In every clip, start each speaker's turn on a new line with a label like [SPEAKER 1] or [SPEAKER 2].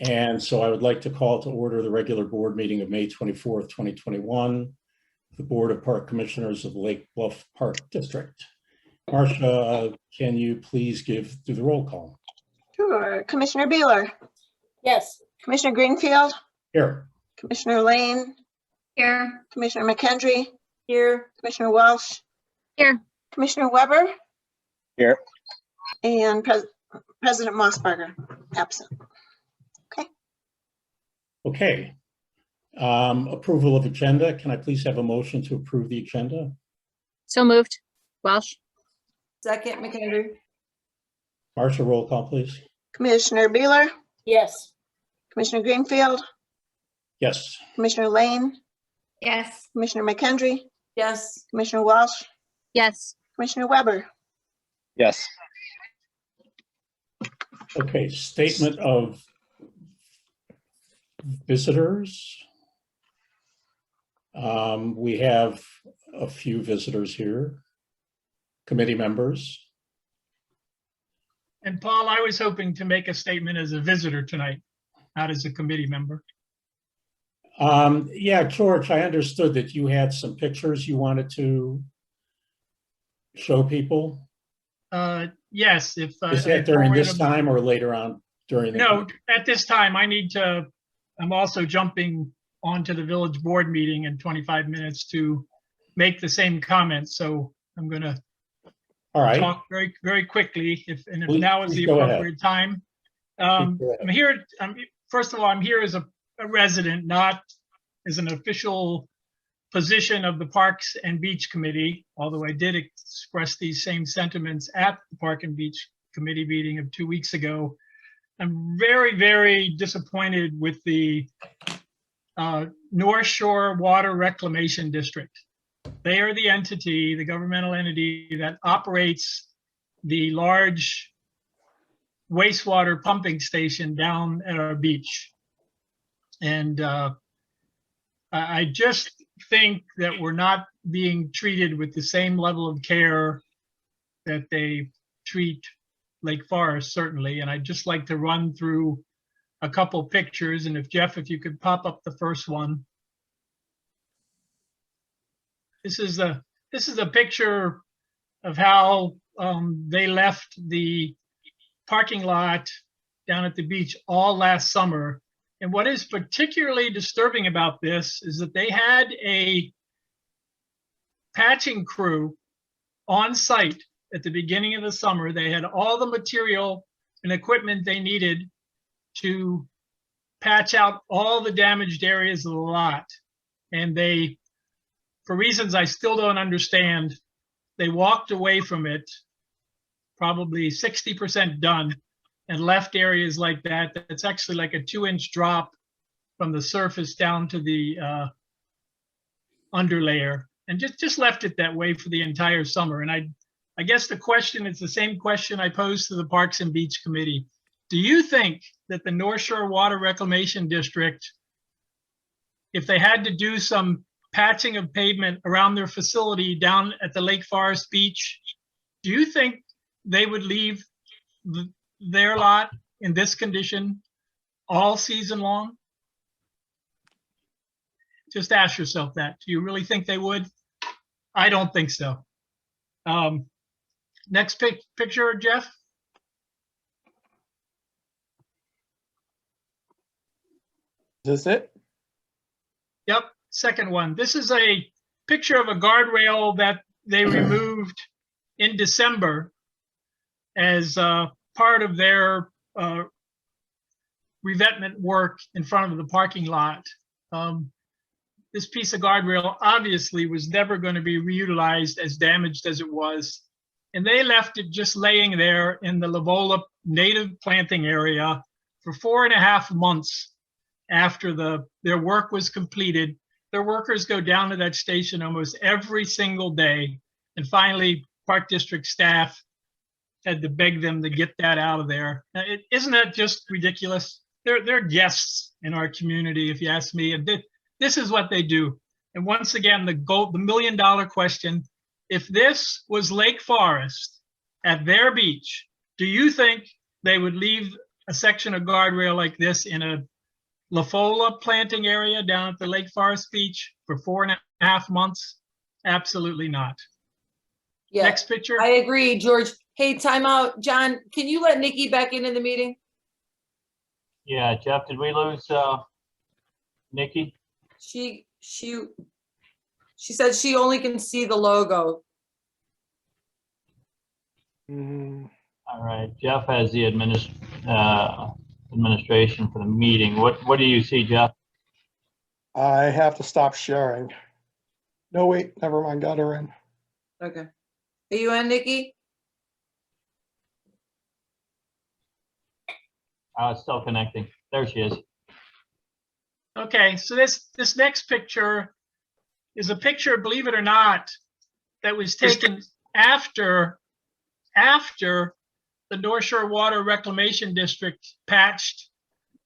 [SPEAKER 1] And so I would like to call to order the regular board meeting of May 24th, 2021, the Board of Park Commissioners of Lake Bluff Park District. Marcia, can you please do the roll call?
[SPEAKER 2] Sure. Commissioner Beeler?
[SPEAKER 3] Yes.
[SPEAKER 2] Commissioner Greenfield?
[SPEAKER 1] Here.
[SPEAKER 2] Commissioner Lane?
[SPEAKER 3] Here.
[SPEAKER 2] Commissioner McKendry?
[SPEAKER 3] Here.
[SPEAKER 2] Commissioner Welsh?
[SPEAKER 3] Here.
[SPEAKER 2] Commissioner Weber?
[SPEAKER 4] Here.
[SPEAKER 2] And President Mossberger, absent.
[SPEAKER 1] Okay. Approval of agenda. Can I please have a motion to approve the agenda?
[SPEAKER 3] So moved. Welsh.
[SPEAKER 5] Second, McKendry.
[SPEAKER 1] Marcia, roll call, please.
[SPEAKER 2] Commissioner Beeler?
[SPEAKER 3] Yes.
[SPEAKER 2] Commissioner Greenfield?
[SPEAKER 1] Yes.
[SPEAKER 2] Commissioner Lane?
[SPEAKER 3] Yes.
[SPEAKER 2] Commissioner McKendry?
[SPEAKER 5] Yes.
[SPEAKER 2] Commissioner Welsh?
[SPEAKER 3] Yes.
[SPEAKER 2] Commissioner Weber?
[SPEAKER 4] Yes.
[SPEAKER 1] Okay, statement of visitors. We have a few visitors here, committee members.
[SPEAKER 6] And Paul, I was hoping to make a statement as a visitor tonight, not as a committee member.
[SPEAKER 1] Yeah, George, I understood that you had some pictures you wanted to show people.
[SPEAKER 6] Yes, if
[SPEAKER 1] Is that during this time or later on during the?
[SPEAKER 6] No, at this time, I'm also jumping onto the village board meeting in 25 minutes to make the same comments. So I'm going to talk very, very quickly. If now is the appropriate time. I'm here. First of all, I'm here as a resident, not as an official position of the Parks and Beach Committee, although I did express these same sentiments at the Park and Beach Committee meeting of 2 weeks ago. I'm very, very disappointed with the North Shore Water Reclamation District. They are the entity, the governmental entity that operates the large wastewater pumping station down at our beach. And I just think that we're not being treated with the same level of care that they treat Lake Forest, certainly. And I'd just like to run through a couple pictures. And if Jeff, if you could pop up the first one. This is a picture of how they left the parking lot down at the beach all last summer. And what is particularly disturbing about this is that they had a patching crew on site at the beginning of the summer. They had all the material and equipment they needed to patch out all the damaged areas of the lot. And they, for reasons I still don't understand, they walked away from it, probably 60% done, and left areas like that. That's actually like a 2-inch drop from the surface down to the underlayer, and just left it that way for the entire summer. And I guess the question is the same question I posed to the Parks and Beach Committee. Do you think that the North Shore Water Reclamation District, if they had to do some patching of pavement around their facility down at the Lake Forest Beach, do you think they would leave their lot in this condition all season long? Just ask yourself that. Do you really think they would? I don't think so. Next picture, Jeff.
[SPEAKER 4] Is this it?
[SPEAKER 6] Yep, second one. This is a picture of a guardrail that they removed in December as part of their revetment work in front of the parking lot. This piece of guardrail obviously was never going to be reutilized, as damaged as it was. And they left it just laying there in the Lavola native planting area for 4.5 months after their work was completed. Their workers go down to that station almost every single day. And finally, Park District staff had to beg them to get that out of there. Now, isn't that just ridiculous? They're guests in our community, if you ask me. And this is what they do. And once again, the million-dollar question: if this was Lake Forest at their beach, do you think they would leave a section of guardrail like this in a La Folla planting area down at the Lake Forest Beach for 4.5 months? Absolutely not.
[SPEAKER 5] Yeah,
[SPEAKER 6] Next picture.
[SPEAKER 5] I agree, George. Hey, time out. John, can you let Nikki back into the meeting?
[SPEAKER 7] Yeah, Jeff, did we lose Nikki?
[SPEAKER 5] She said she only can see the logo.
[SPEAKER 7] All right, Jeff has the administration for the meeting. What do you see, Jeff?
[SPEAKER 4] I have to stop sharing. No, wait, never mind, got her in.
[SPEAKER 5] Okay. Are you in, Nikki?
[SPEAKER 7] Still connecting. There she is.
[SPEAKER 6] Okay, so this next picture is a picture, believe it or not, that was taken after the North Shore Water Reclamation District patched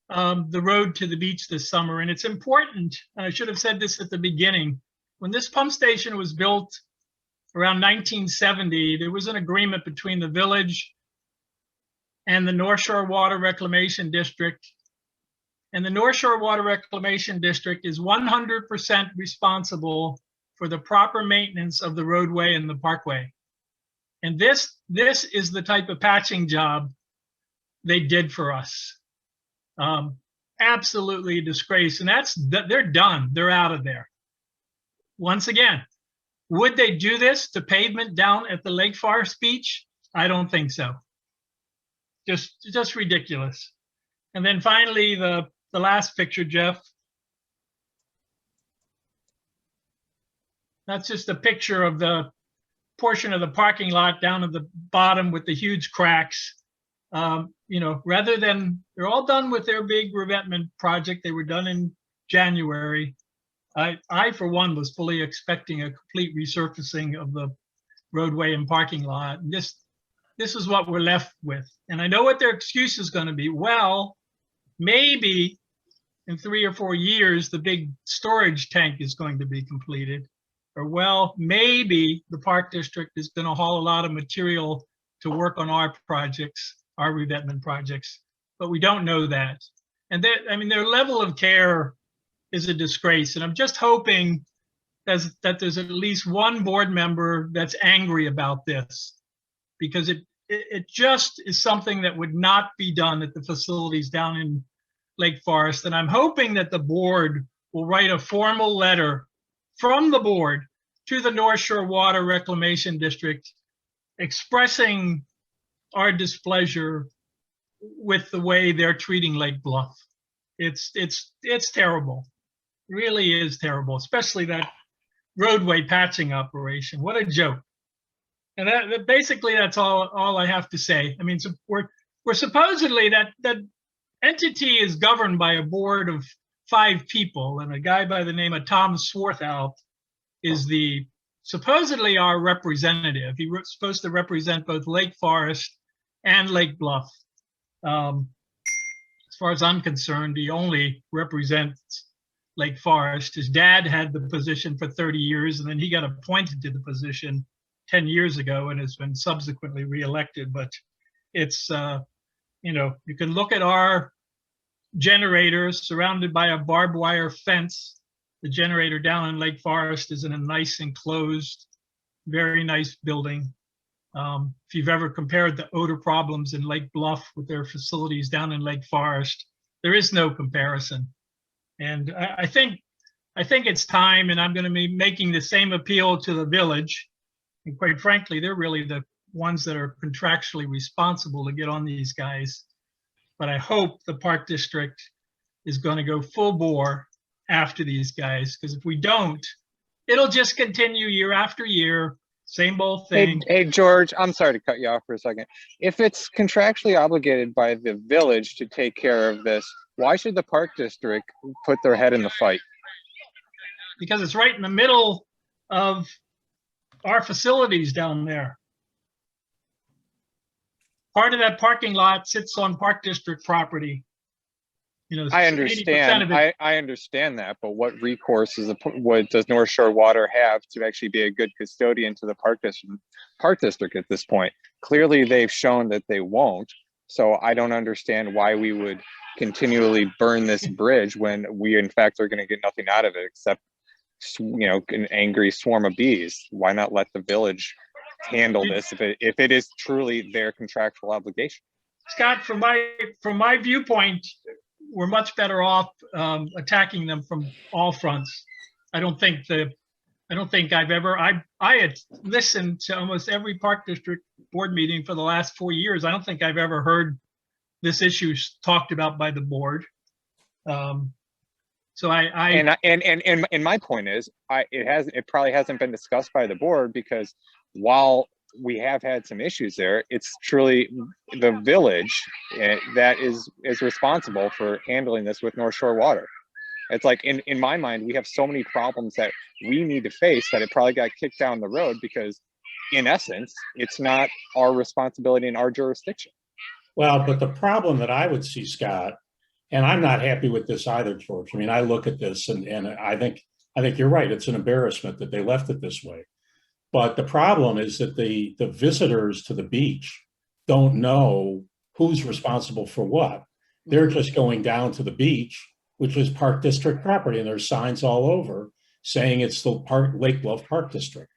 [SPEAKER 6] the road to the beach this summer. And it's important, and I should have said this at the beginning, when this pump station was built around 1970, there was an agreement between the village and the North Shore Water Reclamation District. And the North Shore Water Reclamation District is 100% responsible for the proper maintenance of the roadway and the parkway. And this is the type of patching job they did for us. Absolutely a disgrace. And they're done. They're out of there. Once again, would they do this to pavement down at the Lake Forest Beach? I don't think so. Just ridiculous. And then finally, the last picture, Jeff. That's just a picture of the portion of the parking lot down at the bottom with the huge cracks. You know, rather than, they're all done with their big revetment project. They were done in January. I for one, was fully expecting a complete resurfacing of the roadway and parking lot. And this is what we're left with. And I know what their excuse is going to be. Well, maybe in 3 or 4 years, the big storage tank is going to be completed. Or, well, maybe the park district is going to haul a lot of material to work on our projects, our revetment projects, but we don't know that. And their level of care is a disgrace. And I'm just hoping that there's at least one board member that's angry about this, because it just is something that would not be done at the facilities down in Lake Forest. And I'm hoping that the board will write a formal letter from the board to the North Shore Water Reclamation District expressing our displeasure with the way they're treating Lake Bluff. It's terrible. It really is terrible, especially that roadway patching operation. What a joke. And basically that's all I have to say. I mean, so we're supposedly, that entity is governed by a board of 5 people, and a guy by the name of Tom Swarthout is supposedly our representative. He was supposed to represent both Lake Forest and Lake Bluff. As far as I'm concerned, he only represents Lake Forest. His dad had the position for 30 years, and then he got appointed to the position 10 years ago and has been subsequently reelected. But it's, you know, you can look at our generators surrounded by a barbed wire fence. The generator down in Lake Forest is in a nice enclosed, very nice building. If you've ever compared the odor problems in Lake Bluff with their facilities down in Lake Forest, there is no comparison. And I think it's time, and I'm going to be making the same appeal to the village. And quite frankly, they're really the ones that are contractually responsible to get on these guys. But I hope the Park District is going to go full bore after these guys, because if we don't, it'll just continue year after year, same old thing.
[SPEAKER 8] Hey, George, I'm sorry to cut you off for a second. If it's contractually obligated by the village to take care of this, why should the Park District put their head in the fight?
[SPEAKER 6] Because it's right in the middle of our facilities down there. Part of that parking lot sits on Park District property. You know,
[SPEAKER 8] I
[SPEAKER 6] 80%
[SPEAKER 8] understand.
[SPEAKER 6] of it.
[SPEAKER 8] I understand that, but what recourse what does North Shore Water have to actually be a good custodian to the Park District at this point? Clearly, they've shown that they won't. So I don't understand why we would continually burn this bridge when we in fact are going to get nothing out of it except, you know, an angry swarm of bees. Why not let the village handle this if it is truly their contractual obligation?
[SPEAKER 6] Scott, from my viewpoint, we're much better off attacking them from all fronts. I don't think I've ever, I had listened to almost every Park District board meeting for the last 4 years. I don't think I've ever heard this issue talked about by the board. So
[SPEAKER 8] and my point is, it probably hasn't been discussed by the board because while we have had some issues there, it's truly the village that is responsible for handling this with North Shore Water. It's like, in my mind, we have so many problems that we need to face that it probably got kicked down the road because in essence, it's not our responsibility in our jurisdiction.
[SPEAKER 1] Well, but the problem that I would see, Scott, and I'm not happy with this either, George. I mean, I look at this and I think you're right. It's an embarrassment that they left it this way. But the problem is that the visitors to the beach don't know who's responsible for what. They're just going down to the beach, which is Park District property, and there's signs all over saying it's the Lake Bluff Park District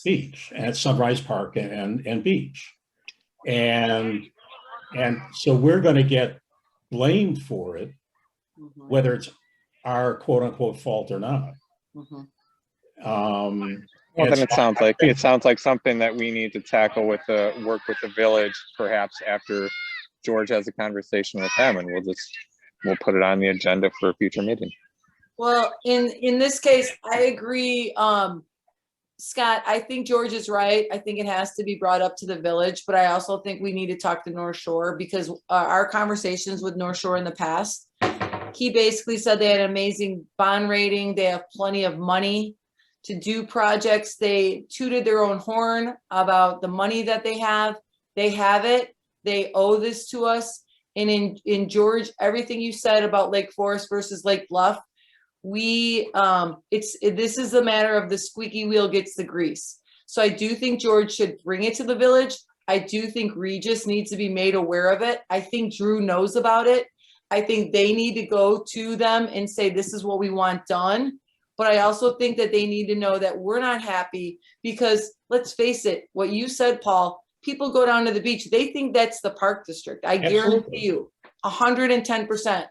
[SPEAKER 1] beach, and it's Sunrise Park and beach. And so we're going to get blamed for it, whether it's our quote unquote fault or not.
[SPEAKER 8] Well, then it sounds like something that we need to tackle with work with the village, perhaps after George has a conversation with them, and we'll put it on the agenda for a future meeting.
[SPEAKER 5] Well, in this case, I agree. Scott, I think George is right. I think it has to be brought up to the village, but I also think we need to talk to North Shore because our conversations with North Shore in the past, he basically said they had an amazing bond rating. They have plenty of money to do projects. They tooted their own horn about the money that they have. They have it. They owe this to us. And in George, everything you said about Lake Forest versus Lake Bluff, this is a matter of the squeaky wheel gets the grease. So I do think George should bring it to the village. I do think Regis needs to be made aware of it. I think Drew knows about it. I think they need to go to them and say, this is what we want done. But I also think that they need to know that we're not happy because let's face it, what you said, Paul, people go down to the beach. They think that's the Park District. I guarantee you 110%.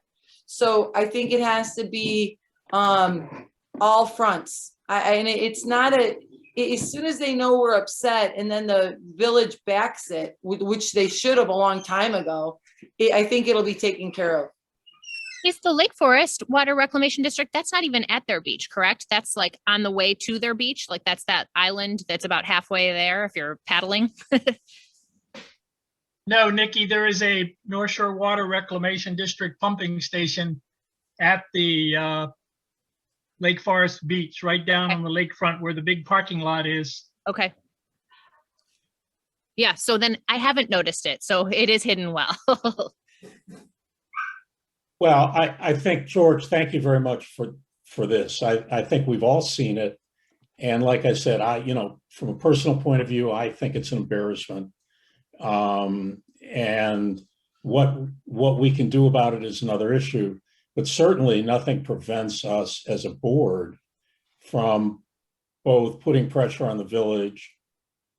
[SPEAKER 5] So I think it has to be all fronts. And it's not as soon as they know we're upset and then the village backs it, which they should have a long time ago, I think it'll be taken care of.
[SPEAKER 3] Is the Lake Forest Water Reclamation District, that's not even at their beach, correct? That's like on the way to their beach. Like that's that island that's about halfway there if you're paddling.
[SPEAKER 6] No, Nikki, there is a North Shore Water Reclamation District pumping station at the Lake Forest Beach, right down on the lakefront where the big parking lot is.
[SPEAKER 3] Okay. Yeah, so then I haven't noticed it. So it is hidden well.
[SPEAKER 1] Well, I think, George, thank you very much for this. I think we've all seen it. And like I said, from a personal point of view, I think it's an embarrassment. And what we can do about it is another issue. But certainly nothing prevents us as a board from both putting pressure on the village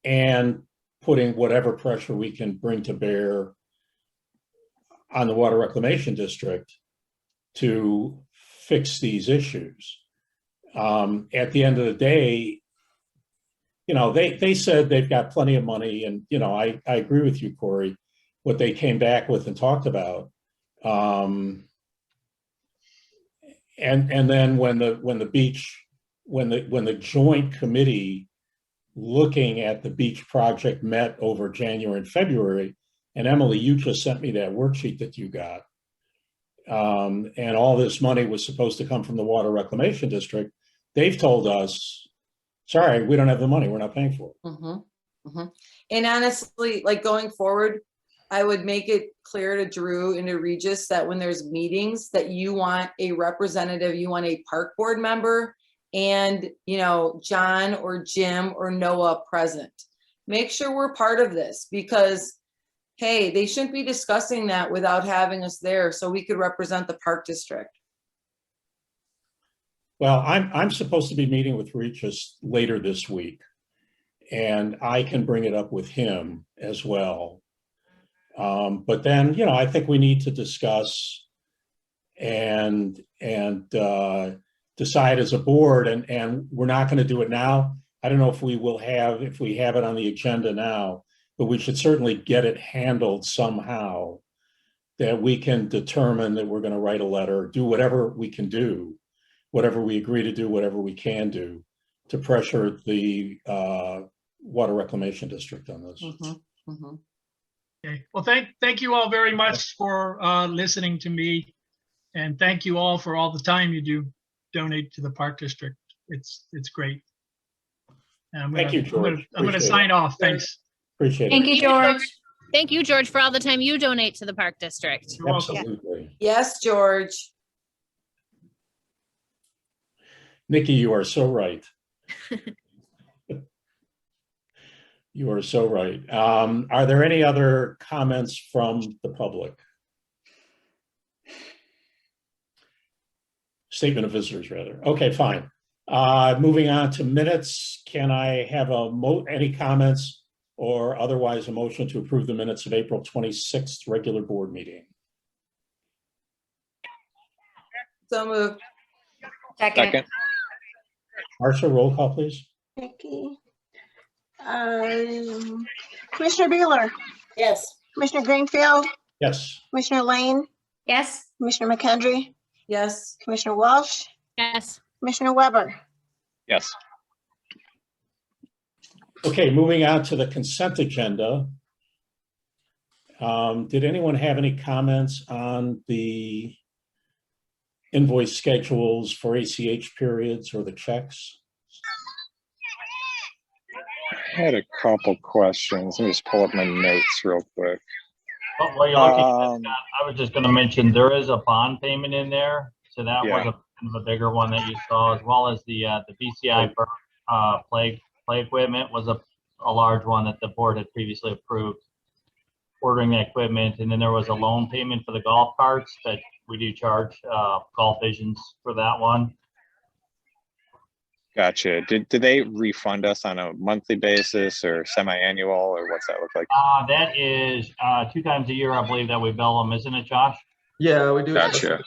[SPEAKER 1] and putting whatever pressure we can bring to bear on the Water Reclamation District to fix these issues. At the end of the day, they said they've got plenty of money, and I agree with you, Corey, what they came back with and talked about. And then when the joint committee looking at the beach project met over January and February, and Emily, you just sent me that worksheet that you got, and all this money was supposed to come from the Water Reclamation District. They've told us, sorry, we don't have the money. We're not paying for it.
[SPEAKER 5] And honestly, like going forward, I would make it clear to Drew and to Regis that when there's meetings that you want a representative, you want a park board member and, John or Jim or Noah present. Make sure we're part of this because hey, they shouldn't be discussing that without having us there so we could represent the park district.
[SPEAKER 1] Well, I'm supposed to be meeting with Regis later this week, and I can bring it up with him as well. But then, you know, I think we need to discuss and decide as a board, and we're not going to do it now. I don't know if we have it on the agenda now, but we should certainly get it handled somehow, that we can determine that we're going to write a letter, do whatever we can do, whatever we agree to do, whatever we can do to pressure the Water Reclamation District on this.
[SPEAKER 6] Okay, well, thank you all very much for listening to me. And thank you all for all the time you do donate to the Park District. It's great. And
[SPEAKER 1] Thank you, George.
[SPEAKER 6] I'm gonna
[SPEAKER 1] Appreciate
[SPEAKER 6] sign
[SPEAKER 1] it.
[SPEAKER 6] off. Thanks.
[SPEAKER 1] Appreciate
[SPEAKER 3] Thank
[SPEAKER 1] it.
[SPEAKER 3] you, George. Thank you, George, for all the time you donate to the Park District.
[SPEAKER 6] You're welcome.
[SPEAKER 1] Absolutely.
[SPEAKER 5] Yes, George.
[SPEAKER 1] Nikki, you are so right. You are so right. Are there any other comments from the public? Statement of visitors, rather. Okay, fine. Moving on to minutes. Can I have any comments or otherwise a motion to approve the minutes of April 26th regular board meeting?
[SPEAKER 5] So moved.
[SPEAKER 8] Second.
[SPEAKER 1] Marcia, roll call, please.
[SPEAKER 2] Nikki. Commissioner Bueller,
[SPEAKER 5] Yes.
[SPEAKER 2] Commissioner Greenfield,
[SPEAKER 1] Yes.
[SPEAKER 2] Commissioner Lane,
[SPEAKER 3] Yes.
[SPEAKER 2] Commissioner McKendry,
[SPEAKER 5] Yes.
[SPEAKER 2] Commissioner Walsh,
[SPEAKER 3] Yes.
[SPEAKER 2] Commissioner Weber.
[SPEAKER 8] Yes.
[SPEAKER 1] Okay, moving on to the consent agenda. Did anyone have any comments on the invoice schedules for ACH periods or the checks?
[SPEAKER 8] I had a couple questions. Let me just pull up my notes real quick.
[SPEAKER 7] Well, while you're looking at that, I was just gonna mention, there is a bond payment in there. So that was
[SPEAKER 8] Yeah.
[SPEAKER 7] a kind of a bigger one that you saw, as well as the BCI for play equipment was a large one that the board had previously approved ordering the equipment. And then there was a loan payment for the golf carts that we do charge Golf Visions for that one.
[SPEAKER 8] Gotcha. Did they refund us on a monthly basis or semi-annual, or what's that look like?
[SPEAKER 7] That is 2 times a year, I believe, that we bill them, isn't it, Josh?
[SPEAKER 9] Yeah, we do.
[SPEAKER 8] Gotcha.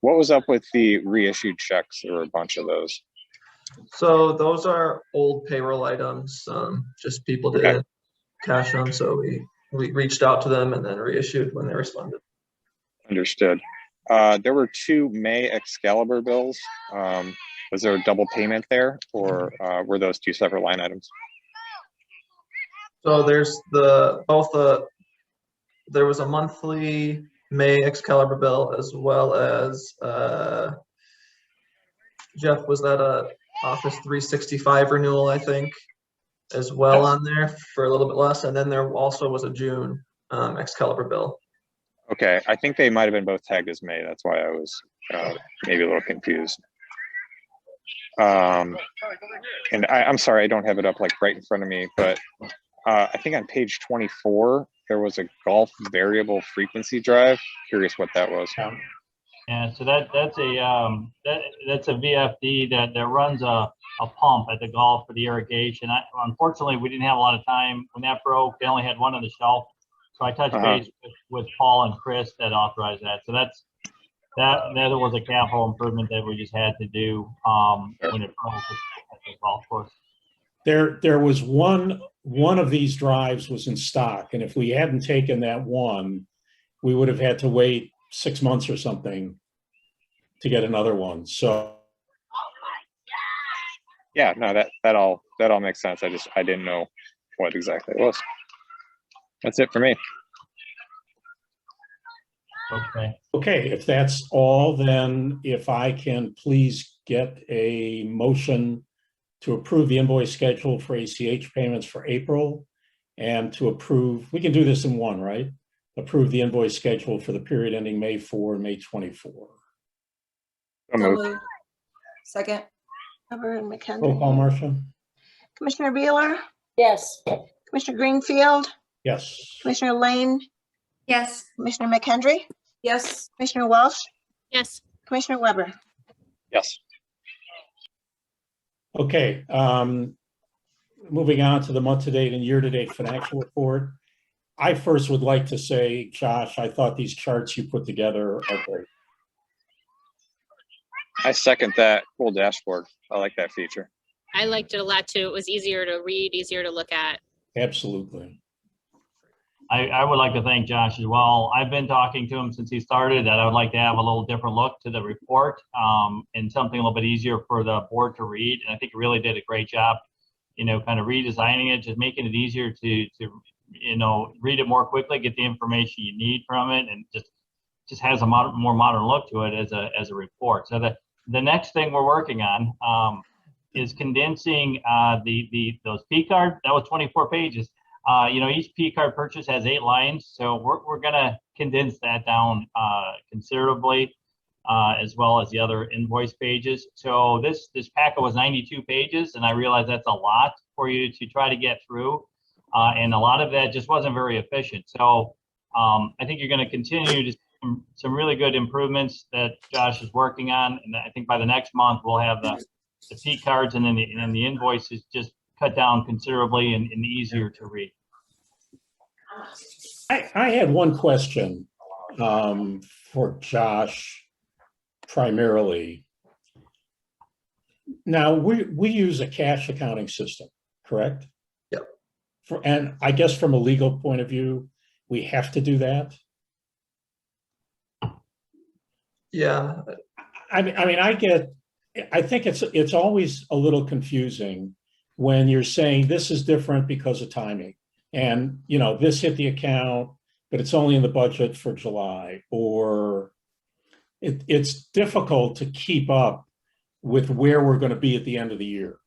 [SPEAKER 8] What was up with the reissued checks? There were a bunch of those.
[SPEAKER 9] So those are old payroll items. Just people didn't cash them, so we reached out to them and then reissued when they responded.
[SPEAKER 8] Understood. There were 2 May Excalibur bills. Was there a double payment there, or were those 2 separate line items?
[SPEAKER 9] So there's there was a monthly May Excalibur bill, as well as Jeff, was that a Office 365 renewal, I think, as well on there for a little bit less, and then there also was a June Excalibur bill.
[SPEAKER 8] Okay, I think they might have been both tagged as May. That's why I was maybe a little confused. And I'm sorry, I don't have it up like right in front of me, but I think on page 24, there was a golf variable frequency drive. Curious what that was.
[SPEAKER 7] Yeah, so that's a VFD that runs a pump at the golf for the irrigation. Unfortunately, we didn't have a lot of time when that broke. They only had one on the shelf, so I touched base with Paul and Chris that authorized that. So that was a capital improvement that we just had to do when it broke at the golf course.
[SPEAKER 1] There was one of these drives was in stock, and if we hadn't taken that one, we would have had to wait 6 months or something to get another one. So
[SPEAKER 8] yeah, no, that all makes sense. I didn't know what exactly it was. That's it for me.
[SPEAKER 1] Okay, if that's all, then if I can please get a motion to approve the invoice schedule for ACH payments for April, and to approve, we can do this in one, right? Approve the invoice schedule for the period ending May 4 and May 24.
[SPEAKER 8] So moved.
[SPEAKER 5] Second.
[SPEAKER 2] Weber and
[SPEAKER 1] Roll call,
[SPEAKER 2] McKendry.
[SPEAKER 1] Marcia.
[SPEAKER 2] Commissioner Bueller,
[SPEAKER 5] Yes.
[SPEAKER 2] Commissioner Greenfield,
[SPEAKER 1] Yes.
[SPEAKER 2] Commissioner Lane,
[SPEAKER 10] Yes.
[SPEAKER 2] Commissioner McHenry,
[SPEAKER 5] Yes.
[SPEAKER 2] Commissioner Welsh,
[SPEAKER 3] Yes.
[SPEAKER 2] Commissioner Weber.
[SPEAKER 8] Yes.
[SPEAKER 1] Okay, moving on to the month-to-date and year-to-date financial report. I first would like to say, Josh, I thought these charts you put together are great.
[SPEAKER 8] I second that full dashboard. I like that feature.
[SPEAKER 3] I liked it a lot too. It was easier to read, easier to look at.
[SPEAKER 1] Absolutely.
[SPEAKER 7] I would like to thank Josh as well. I've been talking to him since he started that I would like to have a little different look to the report and something a little bit easier for the board to read. And I think he really did a great job, you know, kind of redesigning it, just making it easier to you know, read it more quickly, get the information you need from it, and just has a more modern look to it as a report. So the next thing we're working on is condensing those P card. That was 24 pages. You know, each P card purchase has 8 lines, so we're gonna condense that down considerably, as well as the other invoice pages. So this packet was 92 pages, and I realize that's a lot for you to try to get through, and a lot of that just wasn't very efficient. So I think you're going to continue to some really good improvements that Josh is working on, and I think by the next month we'll have the P cards and then the invoices just cut down considerably and easier to read.
[SPEAKER 1] I had one question for Josh primarily. Now, we use a cash accounting system, correct?
[SPEAKER 9] Yep.
[SPEAKER 1] And I guess from a legal point of view, we have to do that?
[SPEAKER 9] Yeah.
[SPEAKER 1] I mean, I think it's always a little confusing when you're saying this is different because of timing. And, you know, this hit the account, but it's only in the budget for July, or it's difficult to keep up with where we're going to be at the end of the year.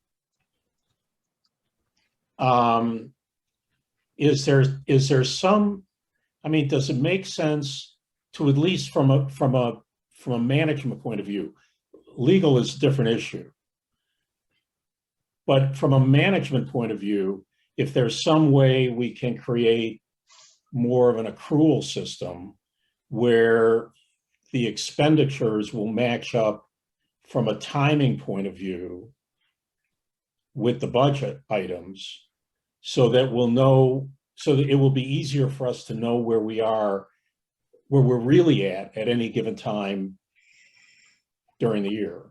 [SPEAKER 1] Is there some, I mean, does it make sense to, at least from a management point of view, legal is a different issue, but from a management point of view, if there's some way we can create more of an accrual system where the expenditures will match up from a timing point of view with the budget items, so that we'll know, so that it will be easier for us to know where we are, where we're really at any given time during the year.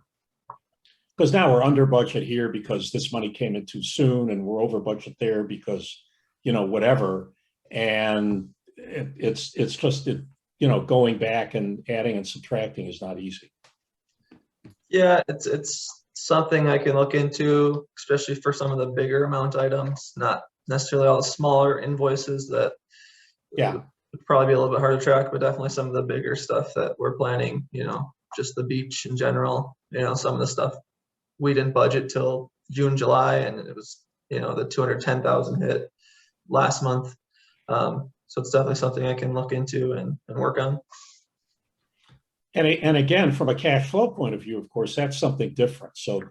[SPEAKER 1] Because now we're under budget here because this money came in too soon, and we're over budget there because, you know, whatever. And it's just, you know, going back and adding and subtracting is not easy.
[SPEAKER 9] Yeah, it's something I can look into, especially for some of the bigger amount items, not necessarily all the smaller invoices that would probably be a little bit harder to track, but definitely some of the bigger stuff that we're planning, you know, just the beach in general, you know, some of the stuff we didn't budget till June, July, and it was, you know, the 210,000 hit last month. So it's definitely something I can look into and work on.
[SPEAKER 1] And again, from a cash flow point of view, of course, that's something different. So,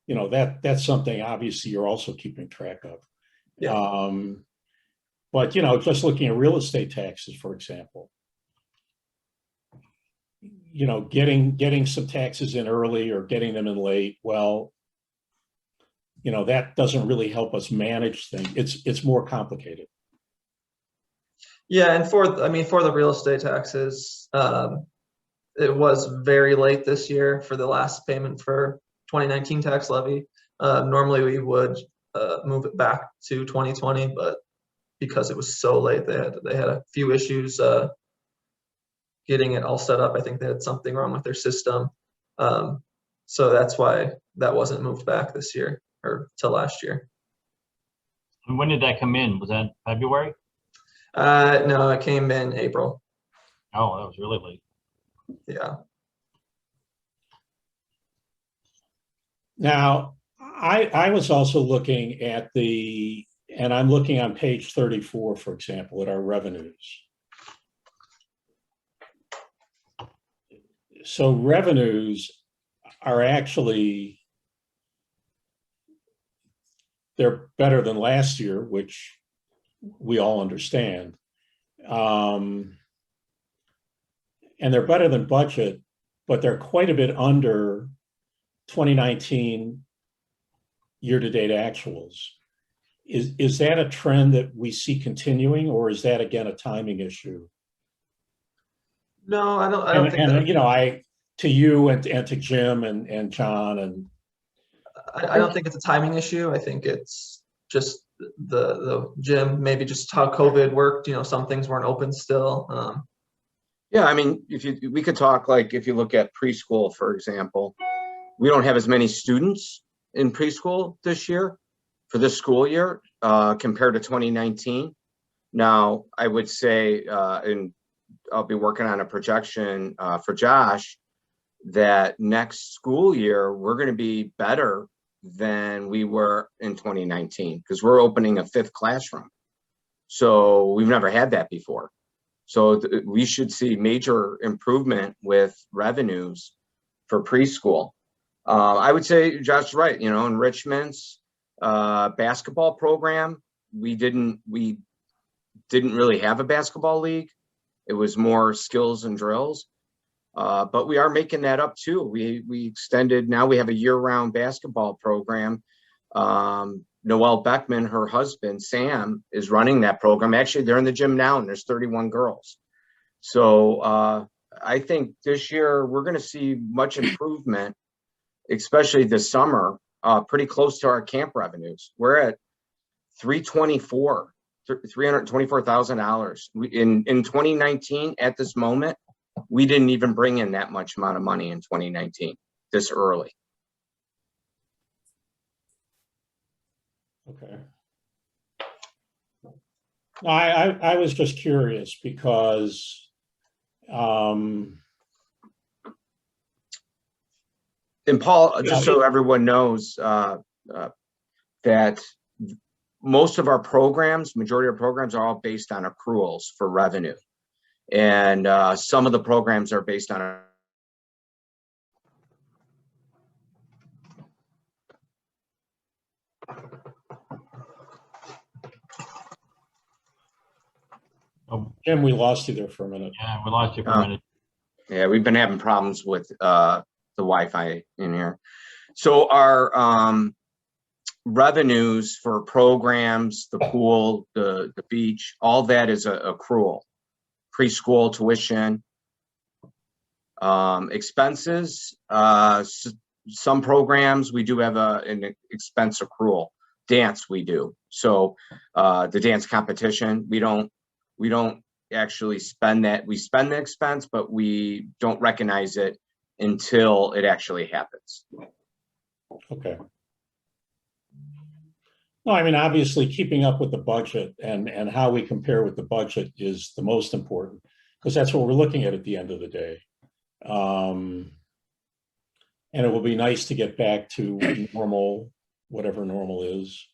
[SPEAKER 1] you know, that's something obviously you're also keeping track of.
[SPEAKER 9] Yeah.
[SPEAKER 1] But, you know, just looking at real estate taxes, for example, you know, getting some taxes in early or getting them in late, well, you know, that doesn't really help us manage things. It's more complicated.
[SPEAKER 9] Yeah, and for the real estate taxes, it was very late this year for the last payment for 2019 tax levy. Normally we would move it back to 2020, but because it was so late, they had a few issues getting it all set up. I think they had something wrong with their system. So that's why that wasn't moved back this year or till last year.
[SPEAKER 7] And when did that come in? Was that February?
[SPEAKER 9] No, it came in April.
[SPEAKER 7] Oh, that was really late.
[SPEAKER 9] Yeah.
[SPEAKER 1] Now, I was also looking at and I'm looking on page 34, for example, at our revenues. So revenues are actually, they're better than last year, which we all understand. And they're better than budget, but they're quite a bit under 2019 year-to-date actuals. Is that a trend that we see continuing, or is that again a timing issue?
[SPEAKER 9] No, I don't think that.
[SPEAKER 1] You know, to you and to Jim and John, and
[SPEAKER 9] I don't think it's a timing issue. I think it's just the gym, maybe just how COVID worked. You know, some things weren't open still.
[SPEAKER 10] Yeah, I mean, we could talk, like, if you look at preschool, for example, we don't have as many students in preschool this year for this school year compared to 2019. Now, I would say, and I'll be working on a projection for Josh, that next school year, we're going to be better than we were in 2019 because we're opening a 5th classroom. So we've never had that before. So we should see major improvement with revenues for preschool. I would say Josh's right, you know, enrichments, basketball program, we didn't really have a basketball league. It was more skills and drills. But we are making that up too. We extended, now we have a year-round basketball program. Noelle Beckman, her husband, Sam, is running that program. Actually, they're in the gym now and there's 31 girls. So I think this year we're going to see much improvement, especially this summer, pretty close to our camp revenues. We're at $324,000. In 2019, at this moment, we didn't even bring in that much amount of money in 2019, this early.
[SPEAKER 1] okay. I was just curious because
[SPEAKER 10] And Paul, just so everyone knows, that most of our programs, majority of programs are all based on accruals for revenue. And some of the programs are based on
[SPEAKER 1] Jim, we lost you there for a minute.
[SPEAKER 7] Yeah, we lost you for a minute.
[SPEAKER 10] Yeah, we've been having problems with the Wi-Fi in here. So our revenues for programs, the pool, the beach, all that is a accrual. Preschool tuition, expenses. Some programs we do have an expense accrual. Dance we do. So the dance competition, we don't actually spend that. We spend the expense, but we don't recognize it until it actually happens.
[SPEAKER 1] Okay. No, I mean, obviously keeping up with the budget and how we compare with the budget is the most important because that's what we're looking at the end of the day. And it will be nice to get back to normal, whatever normal is.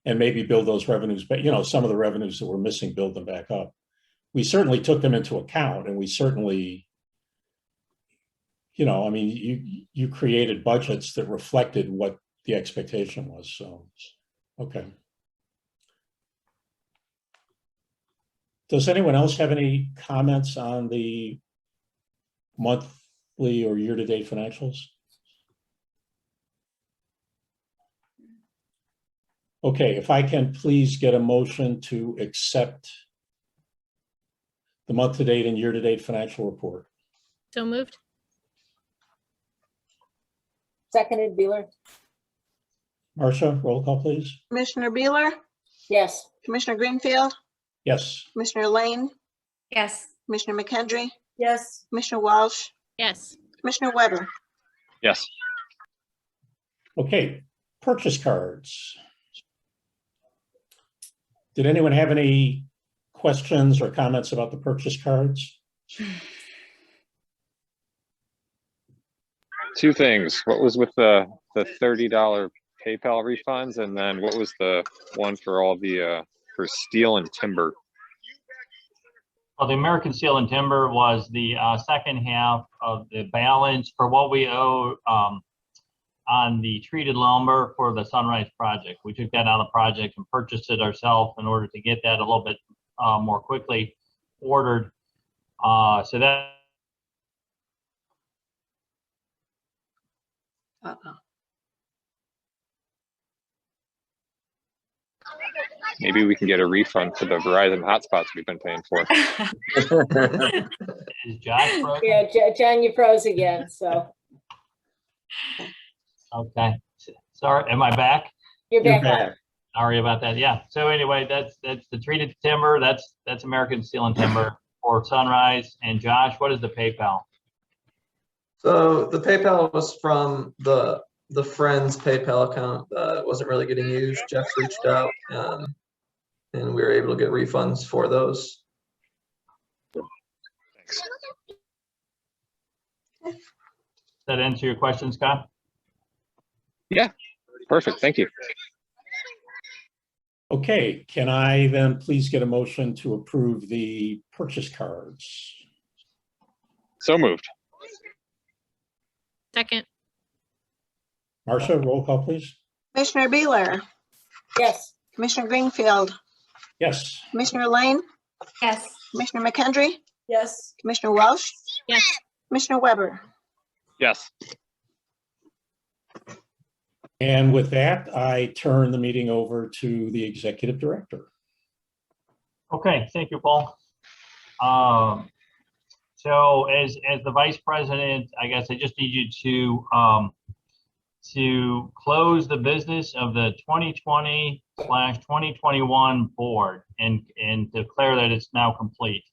[SPEAKER 1] And maybe build those revenues, but you know, some of the revenues that we're missing, build them back up. We certainly took them into account, and we certainly, you know, I mean, you created budgets that reflected what the expectation was. So, okay. Does anyone else have any comments on the monthly or year-to-date financials? Okay, if I can please get a motion to accept the month-to-date and year-to-date financial report.
[SPEAKER 3] So moved.
[SPEAKER 11] Seconded, Beeler.
[SPEAKER 1] Marcia, roll call, please.
[SPEAKER 2] Commissioner Beeler,
[SPEAKER 11] Yes.
[SPEAKER 2] Commissioner Greenfield,
[SPEAKER 1] Yes.
[SPEAKER 2] Commissioner Lane,
[SPEAKER 11] Yes.
[SPEAKER 2] Commissioner McKendry,
[SPEAKER 5] Yes.
[SPEAKER 2] Commissioner Walsh,
[SPEAKER 3] Yes.
[SPEAKER 2] Commissioner Weber.
[SPEAKER 8] Yes.
[SPEAKER 1] Okay, purchase cards. Did anyone have any questions or comments about the purchase cards?
[SPEAKER 8] Two things. What was with the $30 PayPal refunds, and then what was the one for all the for steel and timber?
[SPEAKER 7] Well, the American Steel and Timber was the second half of the balance for what we owe on on the treated lumber for the Sunrise project. We took that out of the project and purchased it ourselves in order to get that a little bit more quickly ordered. So that
[SPEAKER 8] Maybe we can get a refund for the Verizon hotspots we've been paying for.
[SPEAKER 7] is Josh frozen?
[SPEAKER 11] Yeah, John, you froze again, so
[SPEAKER 7] Okay. Sorry, am I back?
[SPEAKER 11] you're
[SPEAKER 1] You're
[SPEAKER 11] back on.
[SPEAKER 1] back.
[SPEAKER 7] Sorry about that. Yeah. So anyway, that's the treated timber. That's American Steel and Timber for Sunrise. And Josh, what is the PayPal?
[SPEAKER 9] So the PayPal was from the friend's PayPal account. It wasn't really getting used. Jeff reached out, and we were able to get refunds for those.
[SPEAKER 8] Thanks.
[SPEAKER 7] Does that answer your question, Scott?
[SPEAKER 8] Yeah, perfect. Thank you.
[SPEAKER 1] Okay, can I then please get a motion to approve the purchase cards?
[SPEAKER 8] So moved.
[SPEAKER 3] Second,
[SPEAKER 1] Marcia, roll call, please.
[SPEAKER 2] Commissioner Beeler,
[SPEAKER 11] Yes.
[SPEAKER 2] Commissioner Greenfield,
[SPEAKER 1] Yes.
[SPEAKER 2] Commissioner Lane,
[SPEAKER 11] Yes.
[SPEAKER 2] Commissioner McKendry,
[SPEAKER 5] Yes.
[SPEAKER 2] Commissioner Welsh,
[SPEAKER 3] yes.
[SPEAKER 2] Commissioner Weber.
[SPEAKER 8] Yes.
[SPEAKER 1] And with that, I turn the meeting over to the executive director.
[SPEAKER 7] Okay, thank you, Paul. So as the vice president, I guess I just need you to close the business of the 2020/2021 board and declare that it's now complete.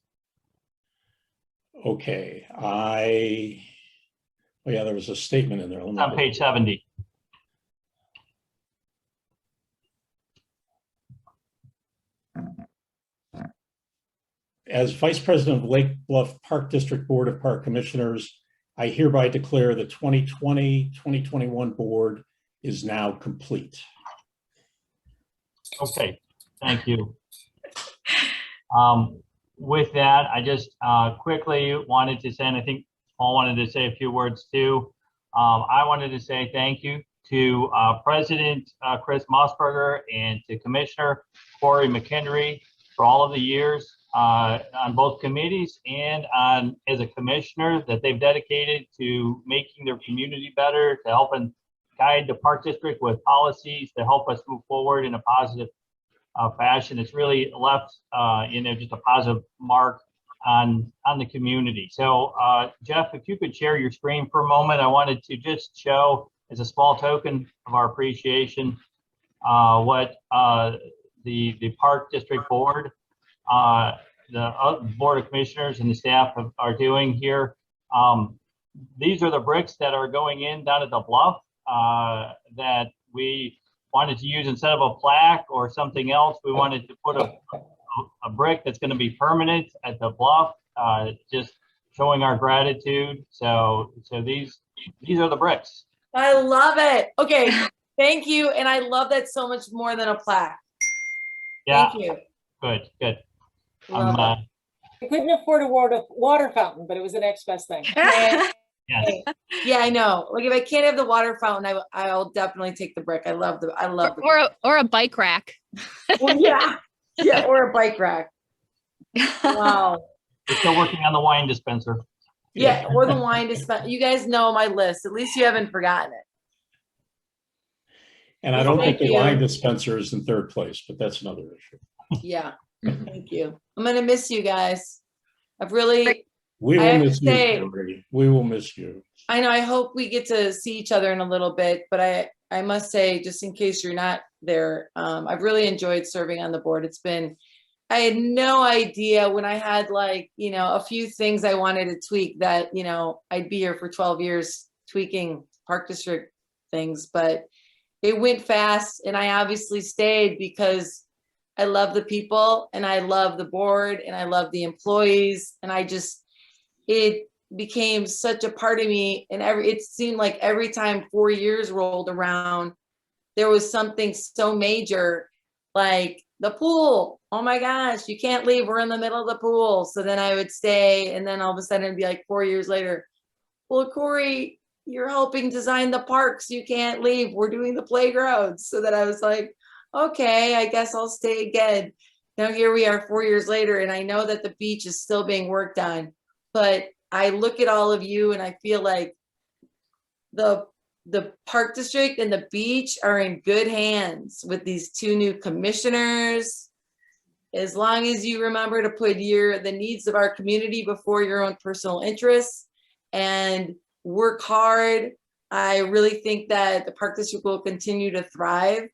[SPEAKER 1] Okay, oh yeah, there was a statement in there. Let
[SPEAKER 7] It's
[SPEAKER 1] me
[SPEAKER 7] on
[SPEAKER 1] go-
[SPEAKER 7] page 70.
[SPEAKER 1] As Vice President of Lake Bluff Park District Board of Park Commissioners, I hereby declare the 2020-2021 board is now complete.
[SPEAKER 7] Okay, thank you. With that, I just quickly wanted to say, and I think Paul wanted to say a few words too. I wanted to say thank you to President Chris Mossberger and to Commissioner Corey McKendry for all of the years on both committees and as a commissioner that they've dedicated to making their community better, to helping guide the Park District with policies to help us move forward in a positive fashion. It's really left just a positive mark on the community. So Jeff, if you could share your screen for a moment, I wanted to just show as a small token of our appreciation what the Park District Board, the Board of Commissioners and the staff are doing here. These are the bricks that are going in down at the Bluff that we wanted to use instead of a plaque or something else. We wanted to put a brick that's going to be permanent at the Bluff, just showing our gratitude. So these are the bricks.
[SPEAKER 5] I love it. Okay, thank you. And I love that so much more than a plaque.
[SPEAKER 7] Yeah,
[SPEAKER 5] Thank you.
[SPEAKER 7] good.
[SPEAKER 5] Love it.
[SPEAKER 11] I couldn't afford a water fountain, but it was the next best thing.
[SPEAKER 5] Yeah,
[SPEAKER 7] Yes.
[SPEAKER 5] yeah, I know. Like if I can't have the water fountain, I'll definitely take the brick. I love the
[SPEAKER 3] Or a bike rack.
[SPEAKER 5] well, yeah, or a bike rack. Wow.
[SPEAKER 7] We're still working on the wine dispenser.
[SPEAKER 5] Yeah, or the wine dispenser. You guys know my list. At least you haven't forgotten it.
[SPEAKER 1] And I don't think
[SPEAKER 5] Thank
[SPEAKER 1] the
[SPEAKER 5] you.
[SPEAKER 1] wine dispenser is in third place, but that's another issue.
[SPEAKER 5] Yeah. Thank you. I'm gonna miss you guys. I've really
[SPEAKER 1] We
[SPEAKER 5] I
[SPEAKER 1] will
[SPEAKER 5] have to
[SPEAKER 1] miss you,
[SPEAKER 5] say-
[SPEAKER 1] Corey. We will miss you.
[SPEAKER 5] I know I hope we get to see each other in a little bit, but I must say, just in case you're not there, I've really enjoyed serving on the board. I had no idea when I had a few things I wanted to tweak that, I'd be here for 12 years tweaking Park District things, but it went fast and I obviously stayed because I love the people and I love the board and I love the employees and it became such a part of me and it seemed like every time 4 years rolled around, there was something so major like the pool. Oh my gosh, you can't leave. We're in the middle of the pool. So then I would stay and then all of a sudden it'd be like 4 years later. Well, Corey, you're helping design the parks. You can't leave. We're doing the playgrounds. So that I was like, okay, I guess I'll stay again. Now here we are 4 years later, and I know that the beach is still being worked on, but I look at all of you and I feel like the park district and the beach are in good hands with these 2 new commissioners. As long as you remember to put the needs of our community before your own personal interests and work hard, I really think that the park district will continue to thrive.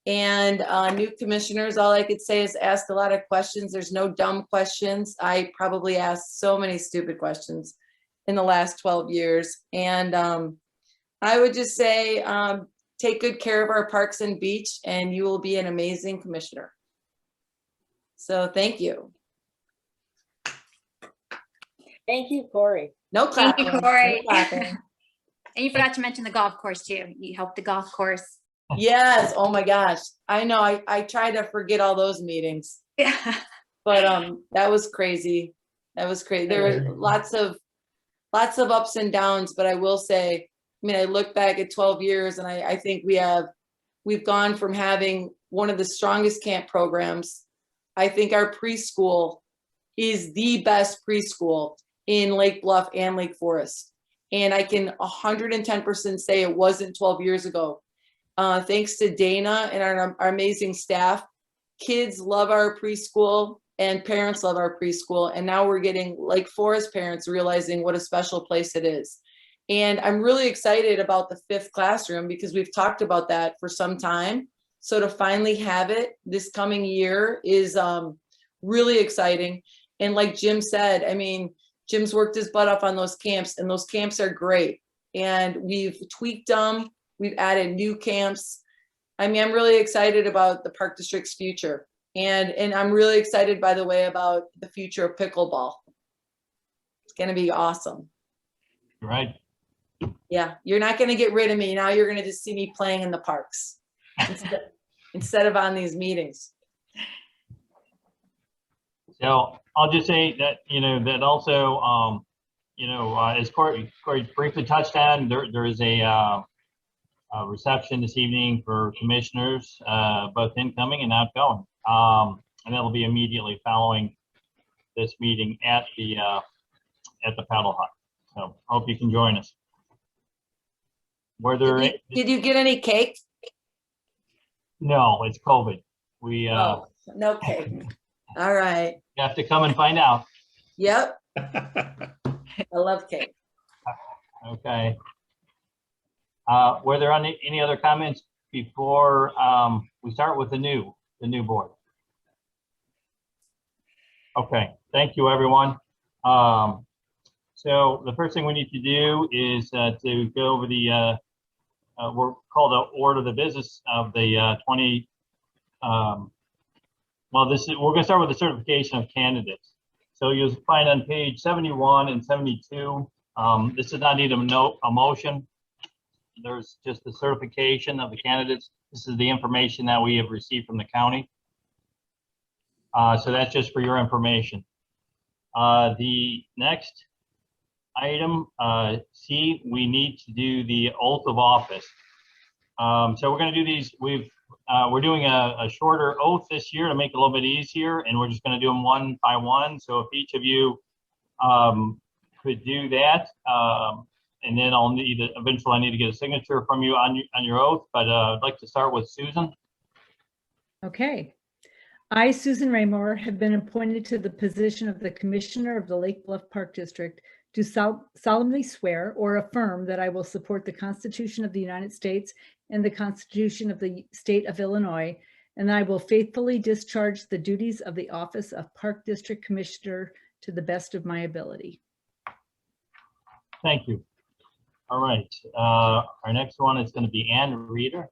[SPEAKER 5] And new commissioners, all I could say is ask a lot of questions. There's no dumb questions. I probably asked so many stupid questions in the last 12 years. And I would just say, take good care of our parks and beach, and you will be an amazing commissioner. So thank you.
[SPEAKER 11] Thank you, Corey.
[SPEAKER 5] No
[SPEAKER 12] Thank
[SPEAKER 5] clapping.
[SPEAKER 12] you, Corey.
[SPEAKER 5] No clapping.
[SPEAKER 12] And you forgot to mention the golf course too. You helped the golf course.
[SPEAKER 5] Yes. Oh my gosh. I know. I try to forget all those meetings,
[SPEAKER 12] Yeah.
[SPEAKER 5] but that was crazy. That was crazy. There were lots of ups and downs, but I will say, I mean, I look back at 12 years and I think we've gone from having one of the strongest camp programs. I think our preschool is the best preschool in Lake Bluff and Lake Forest. And I can 110% say it wasn't 12 years ago. Thanks to Dana and our amazing staff, kids love our preschool and parents love our preschool. And now we're getting Lake Forest parents realizing what a special place it is. And I'm really excited about the 5th classroom because we've talked about that for some time. So to finally have it this coming year is really exciting. And like Jim said, I mean, Jim's worked his butt off on those camps, and those camps are great. And we've tweaked them. We've added new camps. I mean, I'm really excited about the Park District's future. And I'm really excited, by the way, about the future of pickleball. It's going to be awesome.
[SPEAKER 7] Right.
[SPEAKER 5] Yeah, you're not going to get rid of me. Now you're going to just see me playing in the parks instead of on these meetings.
[SPEAKER 7] So I'll just say that, that also, as Corey briefly touched on, there is a reception this evening for commissioners, both incoming and outgoing. And that'll be immediately following this meeting at the paddle hut. So hope you can join us.
[SPEAKER 5] Did you get any cake?
[SPEAKER 7] No, it's COVID.
[SPEAKER 5] No cake. All right.
[SPEAKER 7] You have to come and find out.
[SPEAKER 5] Yep. I love cake.
[SPEAKER 7] Okay. Were there any other comments before we start with the new board? Okay, thank you, everyone. So the first thing we need to do is to go over the we're called to order the business of the 20. Well, we're going to start with the certification of candidates. So you'll find on page 71 and 72. This does not need a motion. There's just the certification of the candidates. This is the information that we have received from the county. So that's just for your information. The next item, C, we need to do the oath of office. So we're going to do these. We're doing a shorter oath this year to make it a little bit easier, and we're just going to do them one by one. So if each of you could do that, and then eventually I need to get a signature from you on your oath, but I'd like to start with Susan.
[SPEAKER 13] Okay. I, Susan Raymore, have been appointed to the position of the Commissioner of the Lake Bluff Park District to solemnly swear or affirm that I will support the Constitution of the United States and the Constitution of the State of Illinois, and I will faithfully discharge the duties of the office of Park District Commissioner to the best of my ability.
[SPEAKER 7] Thank you. All right. Our next one is going to be Ann Reeder.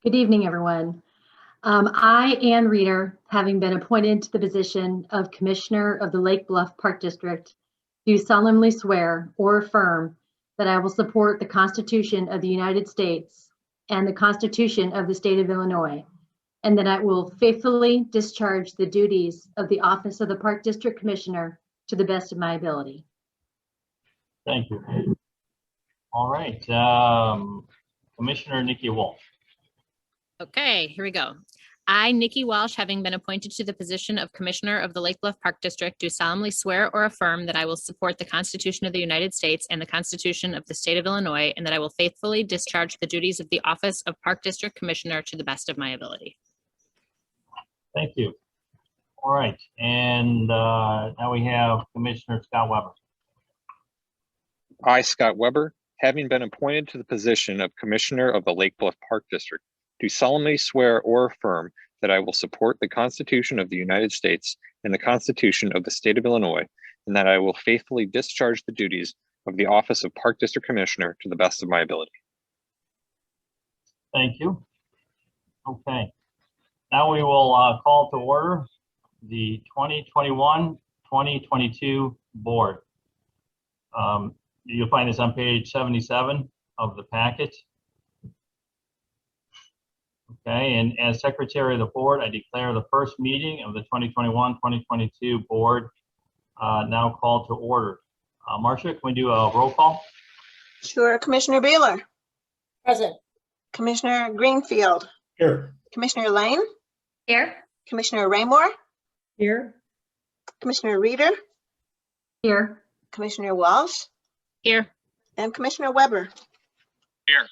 [SPEAKER 14] Good evening, everyone. I, Ann Reeder, having been appointed to the position of Commissioner of the Lake Bluff Park District, do solemnly swear or affirm that I will support the Constitution of the United States and the Constitution of the State of Illinois, and that I will faithfully discharge the duties of the office of the Park District Commissioner to the best of my ability.
[SPEAKER 7] Thank you. All right, Commissioner Nikki Wolf.
[SPEAKER 3] Okay, here we go. I, Nikki Walsh, having been appointed to the position of Commissioner of the Lake Bluff Park District, do solemnly swear or affirm that I will support the Constitution of the United States and the Constitution of the State of Illinois, and that I will faithfully discharge the duties of the Office of Park District Commissioner to the best of my ability.
[SPEAKER 7] Thank you. All right, and now we have Commissioner Scott Weber.
[SPEAKER 8] I, Scott Weber, having been appointed to the position of Commissioner of the Lake Bluff Park District, do solemnly swear or affirm that I will support the Constitution of the United States and the Constitution of the State of Illinois, and that I will faithfully discharge the duties of the Office of Park District Commissioner to the best of my ability.
[SPEAKER 7] Thank you. Okay. Now we will call to order the 2021-2022 board. You'll find this on page 77 of the packet. Okay, and as Secretary of the Board, I declare the first meeting of the 2021-2022 board now called to order. Marcia, can we do a roll call?
[SPEAKER 2] Sure. Commissioner Beeler,
[SPEAKER 11] Present.
[SPEAKER 2] Commissioner Greenfield,
[SPEAKER 1] Here.
[SPEAKER 2] Commissioner Lane,
[SPEAKER 12] Here.
[SPEAKER 2] Commissioner Raymore,
[SPEAKER 13] Here.
[SPEAKER 2] Commissioner Reader,
[SPEAKER 14] Here.
[SPEAKER 2] Commissioner Walsh,
[SPEAKER 3] Here.
[SPEAKER 2] and Commissioner Weber.
[SPEAKER 10] Here.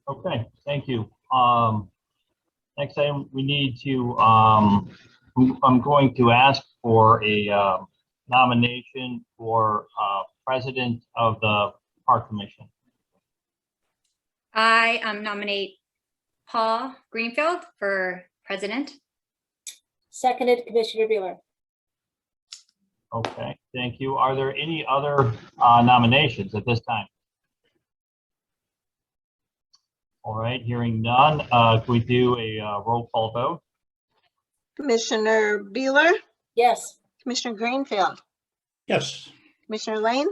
[SPEAKER 7] Okay, thank you. Next item, we need to, I'm going to ask for a nomination for president of the Park Commission.
[SPEAKER 12] I nominate Paul Greenfield for president.
[SPEAKER 11] Seconded, Commissioner Beeler.
[SPEAKER 7] Okay, thank you. Are there any other nominations at this time? All right, hearing none, can we do a roll call vote?
[SPEAKER 2] Commissioner Beeler,
[SPEAKER 11] Yes.
[SPEAKER 2] Commissioner Greenfield,
[SPEAKER 1] Yes.
[SPEAKER 2] Commissioner Lane,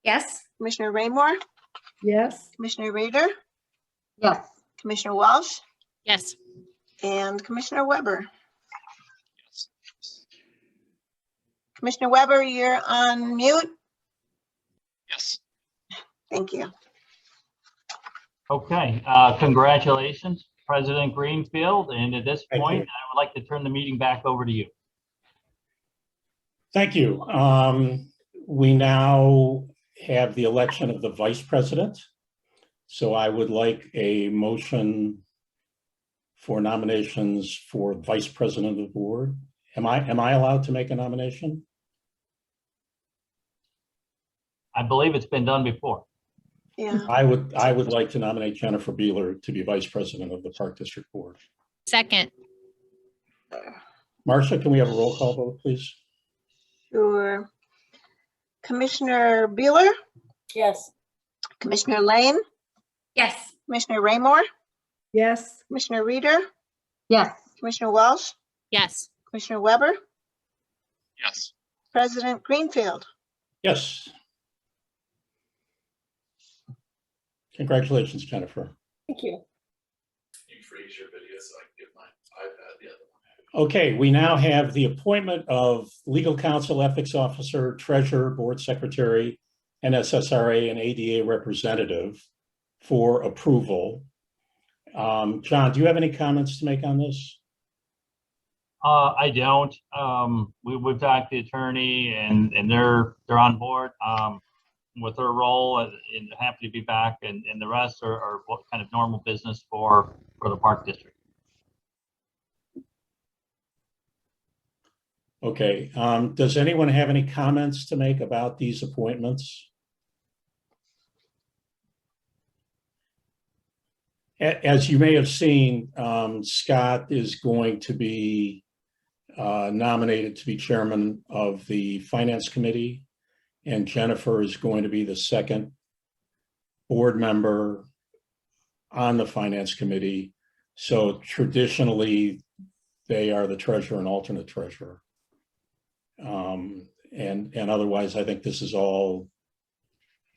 [SPEAKER 12] Yes.
[SPEAKER 2] Commissioner Raymore,
[SPEAKER 13] Yes.
[SPEAKER 2] Commissioner Reader,
[SPEAKER 14] Yes.
[SPEAKER 2] Commissioner Walsh,
[SPEAKER 3] Yes.
[SPEAKER 2] and Commissioner Weber. Commissioner Weber, you're on mute.
[SPEAKER 8] Yes.
[SPEAKER 2] Thank you.
[SPEAKER 7] Okay, congratulations, President Greenfield. And at this
[SPEAKER 1] Thank
[SPEAKER 7] point,
[SPEAKER 1] you.
[SPEAKER 7] I would like to turn the meeting back over to you.
[SPEAKER 1] Thank you. We now have the election of the vice president. So I would like a motion for nominations for vice president of the board. Am I allowed to make a nomination?
[SPEAKER 7] I believe it's been done before.
[SPEAKER 2] Yeah.
[SPEAKER 1] I would like to nominate Jennifer Beeler to be vice president of the Park District Board.
[SPEAKER 3] Second.
[SPEAKER 1] Marcia, can we have a roll call vote, please?
[SPEAKER 2] Sure. Commissioner Beeler,
[SPEAKER 11] Yes.
[SPEAKER 2] Commissioner Lane,
[SPEAKER 12] Yes.
[SPEAKER 2] Commissioner Raymore,
[SPEAKER 13] Yes.
[SPEAKER 2] Commissioner Reader,
[SPEAKER 14] Yes.
[SPEAKER 2] Commissioner Walsh,
[SPEAKER 3] Yes.
[SPEAKER 2] Commissioner Weber,
[SPEAKER 8] Yes.
[SPEAKER 2] President Greenfield.
[SPEAKER 1] Yes. Congratulations, Jennifer.
[SPEAKER 11] Thank you.
[SPEAKER 15] Freeze your video so I can get my iPad the other one.
[SPEAKER 1] Okay, we now have the appointment of legal counsel, ethics officer, treasurer, board secretary, NSSRA, and ADA representative for approval. John, do you have any comments to make on this?
[SPEAKER 7] I don't. We've talked to the attorney and they're on board with their role and happy to be back, and the rest are what kind of normal business for the Park District.
[SPEAKER 1] Okay, does anyone have any comments to make about these appointments? As you may have seen, Scott is going to be nominated to be chairman of the Finance Committee, and Jennifer is going to be the second board member on the Finance Committee. So traditionally, they are the treasurer and alternate treasurer. And otherwise, I think this is all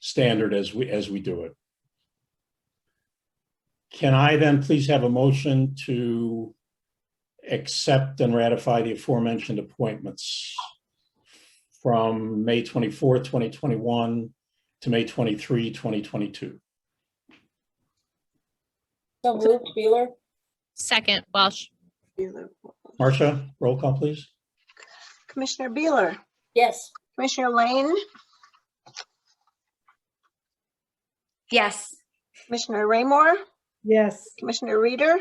[SPEAKER 1] standard as we do it. Can I then please have a motion to accept and ratify the aforementioned appointments from May 24th, 2021 to May 23, 2022.
[SPEAKER 11] So moved, Beeler?
[SPEAKER 3] Second, Walsh.
[SPEAKER 1] Marcia, roll call, please.
[SPEAKER 2] Commissioner Beeler,
[SPEAKER 11] Yes.
[SPEAKER 2] Commissioner Lane,
[SPEAKER 12] Yes.
[SPEAKER 2] Commissioner Raymore,
[SPEAKER 13] Yes.
[SPEAKER 2] Commissioner Reader,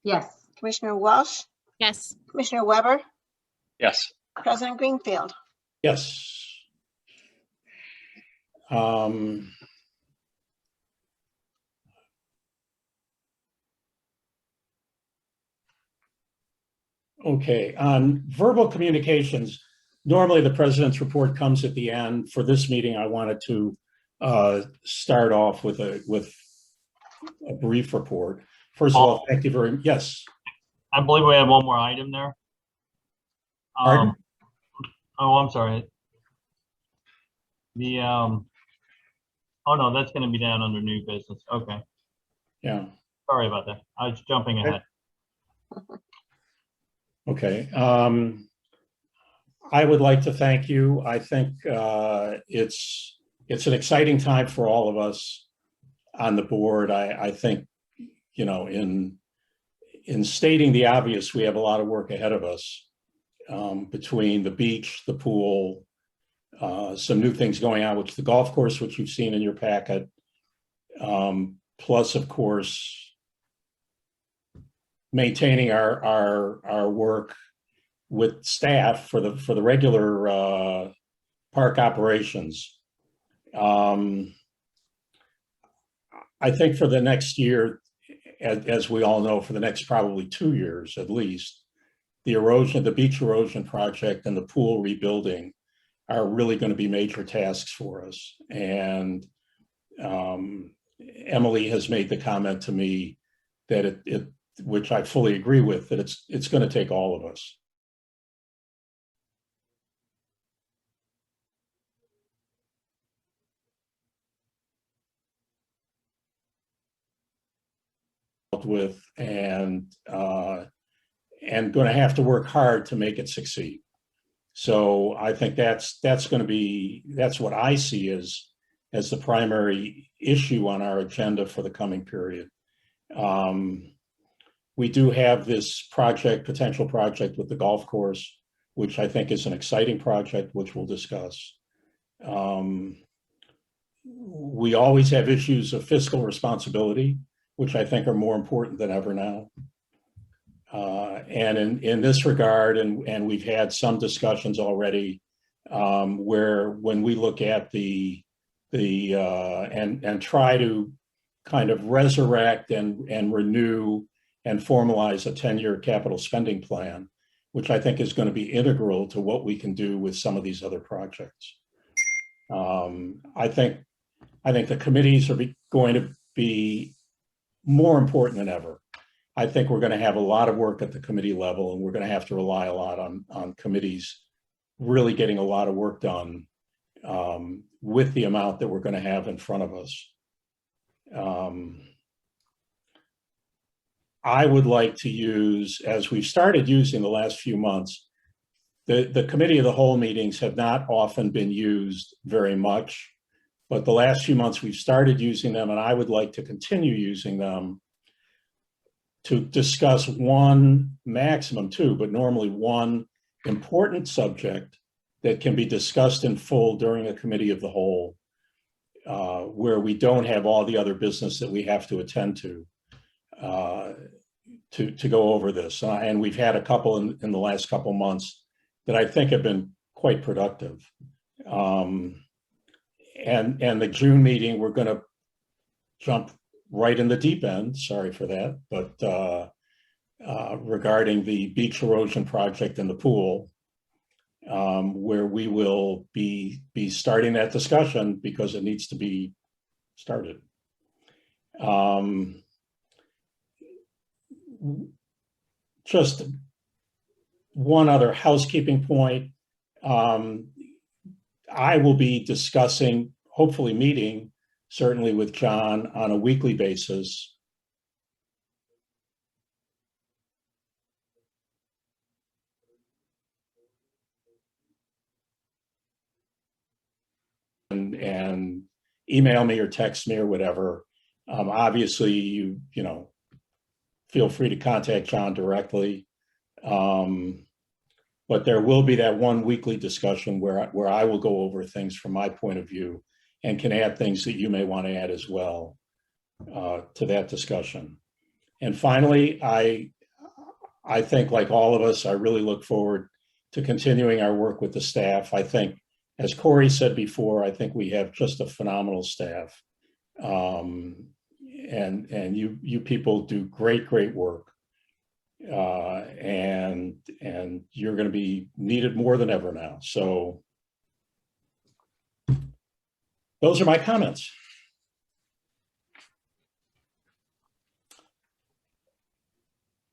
[SPEAKER 14] Yes.
[SPEAKER 2] Commissioner Welsh,
[SPEAKER 3] Yes.
[SPEAKER 2] Commissioner Weber,
[SPEAKER 8] Yes.
[SPEAKER 2] President Greenfield.
[SPEAKER 1] Yes. Okay, on verbal communications, normally the president's report comes at the end. For this meeting, I wanted to start off with a brief report. First of all, thank you very much. Yes.
[SPEAKER 7] I believe we have one more item there.
[SPEAKER 1] Pardon?
[SPEAKER 7] Oh, I'm sorry. The, oh no, that's gonna be down under new business. Okay,
[SPEAKER 1] Yeah.
[SPEAKER 7] sorry about that. I was jumping ahead.
[SPEAKER 1] Okay. I would like to thank you. I think it's an exciting time for all of us on the board. I think, you know, in stating the obvious, we have a lot of work ahead of us between the beach, the pool, some new things going on, which the golf course, which you've seen in your packet, plus, of course, maintaining our work with staff for the regular park operations. I think for the next year, as we all know, for the next probably 2 years at least, the beach erosion project and the pool rebuilding are really going to be major tasks for us. And Emily has made the comment to me that which I fully agree with, that it's going to take all of us. With and going to have to work hard to make it succeed. So I think that's what I see as the primary issue on our agenda for the coming period. We do have this potential project with the golf course, which I think is an exciting project, which we'll discuss. We always have issues of fiscal responsibility, which I think are more important than ever now. And in this regard, and we've had some discussions already, where when we look at and try to kind of resurrect and renew and formalize a 10-year capital spending plan, which I think is going to be integral to what we can do with some of these other projects. I think the committees are going to be more important than ever. I think we're going to have a lot of work at the committee level, and we're going to have to rely a lot on committees really getting a lot of work done with the amount that we're going to have in front of us. I would like to use, as we've started using the last few months, the committee of the whole meetings have not often been used very much, but the last few months we've started using them, and I would like to continue using them to discuss one, maximum two, but normally one important subject that can be discussed in full during a committee of the whole, where we don't have all the other business that we have to attend to go over this. And we've had a couple in the last couple months that I think have been quite productive. And the June meeting, we're going to jump right in the deep end. Sorry for that, but regarding the beach erosion project and the pool, where we will be starting that discussion because it needs to be started. Just one other housekeeping point. I will be discussing, hopefully meeting, certainly with John on a weekly basis, and email me or text me or whatever. Obviously, you know, feel free to contact John directly. But there will be that one weekly discussion where I will go over things from my point of view and can add things that you may want to add as well to that discussion. And finally, I think, like all of us, I really look forward to continuing our work with the staff. I think, as Corey said before, I think we have just a phenomenal staff. And you people do great work. And you're going to be needed more than ever now. So those are my comments.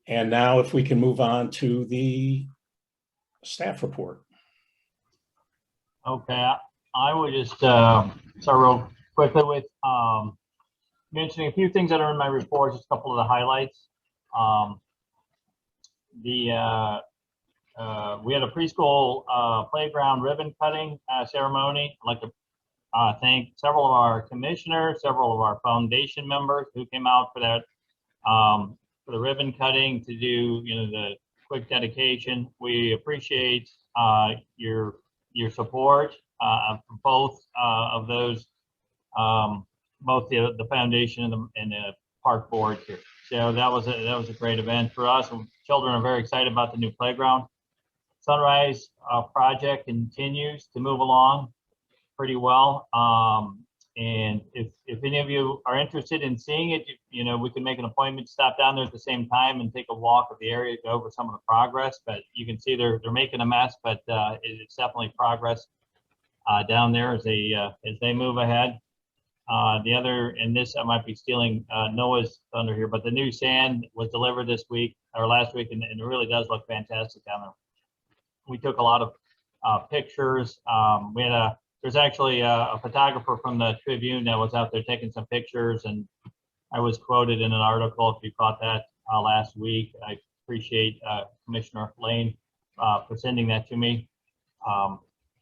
[SPEAKER 1] And now if we can move on to the staff report.
[SPEAKER 7] Okay, I would just start real quickly with mentioning a few things that are in my report, just a couple of the highlights. We had a preschool playground ribbon cutting ceremony. I'd like to thank several of our commissioners, several of our foundation members who came out for that, for the ribbon cutting, to do, you know, the quick dedication. We appreciate your support for both of those, both the foundation and the park board here. So that was a great event for us. Children are very excited about the new playground. Sunrise project continues to move along pretty well. And if any of you are interested in seeing it, you know, we can make an appointment to stop down there at the same time and take a walk of the area, go over some of the progress. But you can see they're making a mess, but it's definitely progress down there as they move ahead. The other, and this I might be stealing Noah's thunder here, but the new sand was delivered this week or last week, and it really does look fantastic down there. We took a lot of pictures. There's actually a photographer from the Tribune that was out there taking some pictures, and I was quoted in an article, if you caught that last week. I appreciate Commissioner Lane for sending that to me.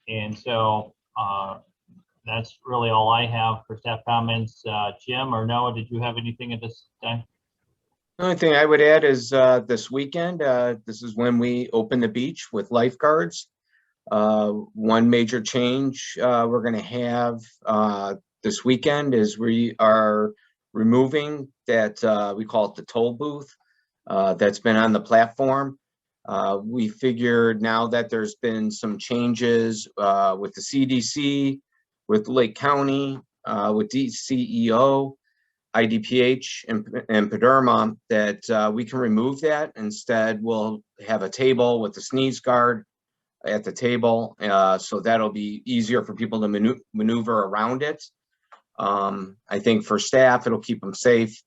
[SPEAKER 7] And so that's really all I have for staff comments. Jim or Noah, did you have anything at this time?
[SPEAKER 10] The only thing I would add is this weekend, this is when we open the beach with lifeguards. One major change we're going to have this weekend is we are removing that, we call it the toll booth, that's been on the platform. We figured now that there's been some changes with the CDC, with Lake County, with DCEO, IDPH, and PDERMA, that we can remove that. Instead, we'll have a table with a sneeze guard at the table, so that'll be easier for people to maneuver around it. I think for staff, it'll keep them safe.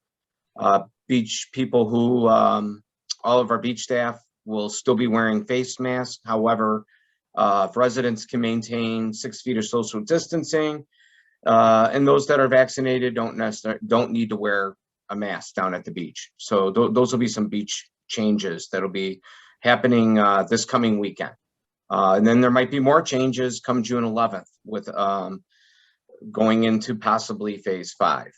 [SPEAKER 10] Beach people who, all of our beach staff will still be wearing face masks. However, if residents can maintain 6 feet of social distancing, and those that are vaccinated don't need to wear a mask down at the beach. So those will be some beach changes that'll be happening this coming weekend. And then there might be more changes come June 11th with going into possibly phase 5.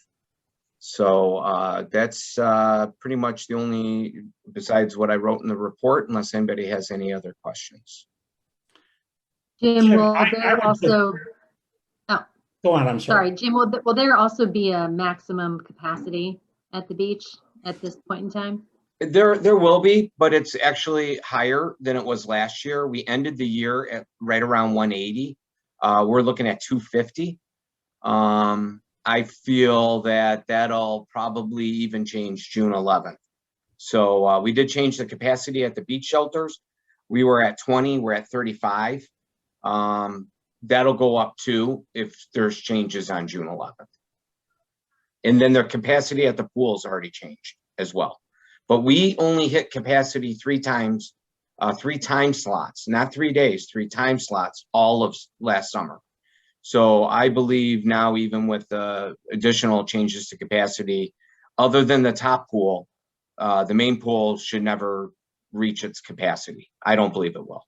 [SPEAKER 10] So that's pretty much the only, besides what I wrote in the report, unless anybody has any other questions.
[SPEAKER 14] Jim, will there also, oh,
[SPEAKER 1] go on, I'm sorry.
[SPEAKER 14] Jim, will there also be a maximum capacity at the beach at this point in time?
[SPEAKER 10] There will be, but it's actually higher than it was last year. We ended the year at right around 180. We're looking at 250. I feel that that'll probably even change June 11th. So we did change the capacity at the beach shelters. We were at 20, we're at 35. That'll go up too if there's changes on June 11th. And then their capacity at the pools already changed as well. But we only hit capacity 3 times, 3 time slots, not 3 days, 3 time slots all of last summer. So I believe now, even with the additional changes to capacity, other than the top pool, the main pool should never reach its capacity. I don't believe it will.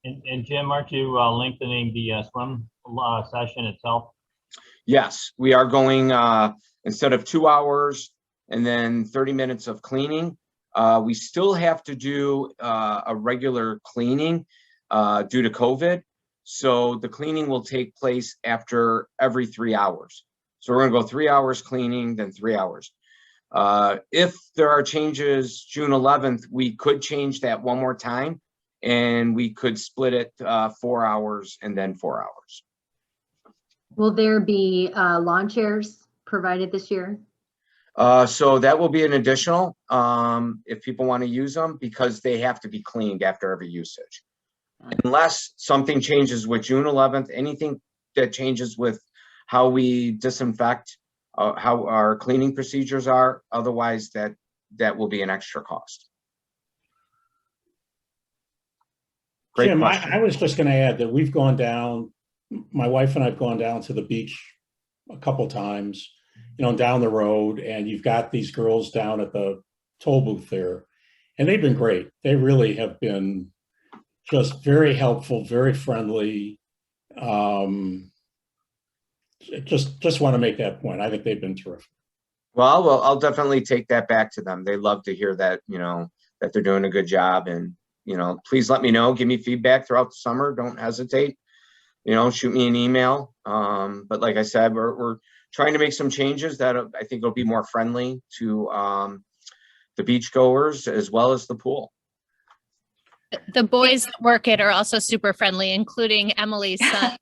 [SPEAKER 7] And Jim, aren't you lengthening the swim session itself?
[SPEAKER 10] Yes, we are going, instead of 2 hours and then 30 minutes of cleaning, we still have to do a regular cleaning due to COVID. So the cleaning will take place after every 3 hours. So we're gonna go 3 hours cleaning, then 3 hours. If there are changes June 11th, we could change that one more time and we could split it 4 hours and then 4 hours.
[SPEAKER 14] Will there be lawn chairs provided this year?
[SPEAKER 10] So that will be an additional, if people want to use them, because they have to be cleaned after every usage. Unless something changes with June 11th, anything that changes with how we disinfect, how our cleaning procedures are, otherwise that will be an extra cost. Great
[SPEAKER 1] Jim,
[SPEAKER 10] question.
[SPEAKER 1] I was just going to add that we've gone down, my wife and I've gone down to the beach a couple times, you know, down the road, and you've got these girls down at the toll booth there, and they've been great. They really have been just very helpful, very friendly. Just want to make that point. I think they've been terrific.
[SPEAKER 10] Well, I'll definitely take that back to them. They love to hear that, you know, that they're doing a good job, and, you know, please let me know, give me feedback throughout the summer. Don't hesitate, you know, shoot me an email. But like I said, we're trying to make some changes that I think will be more friendly to the beachgoers as well as the pool.
[SPEAKER 3] The boys that work it are also super friendly, including Emily's son.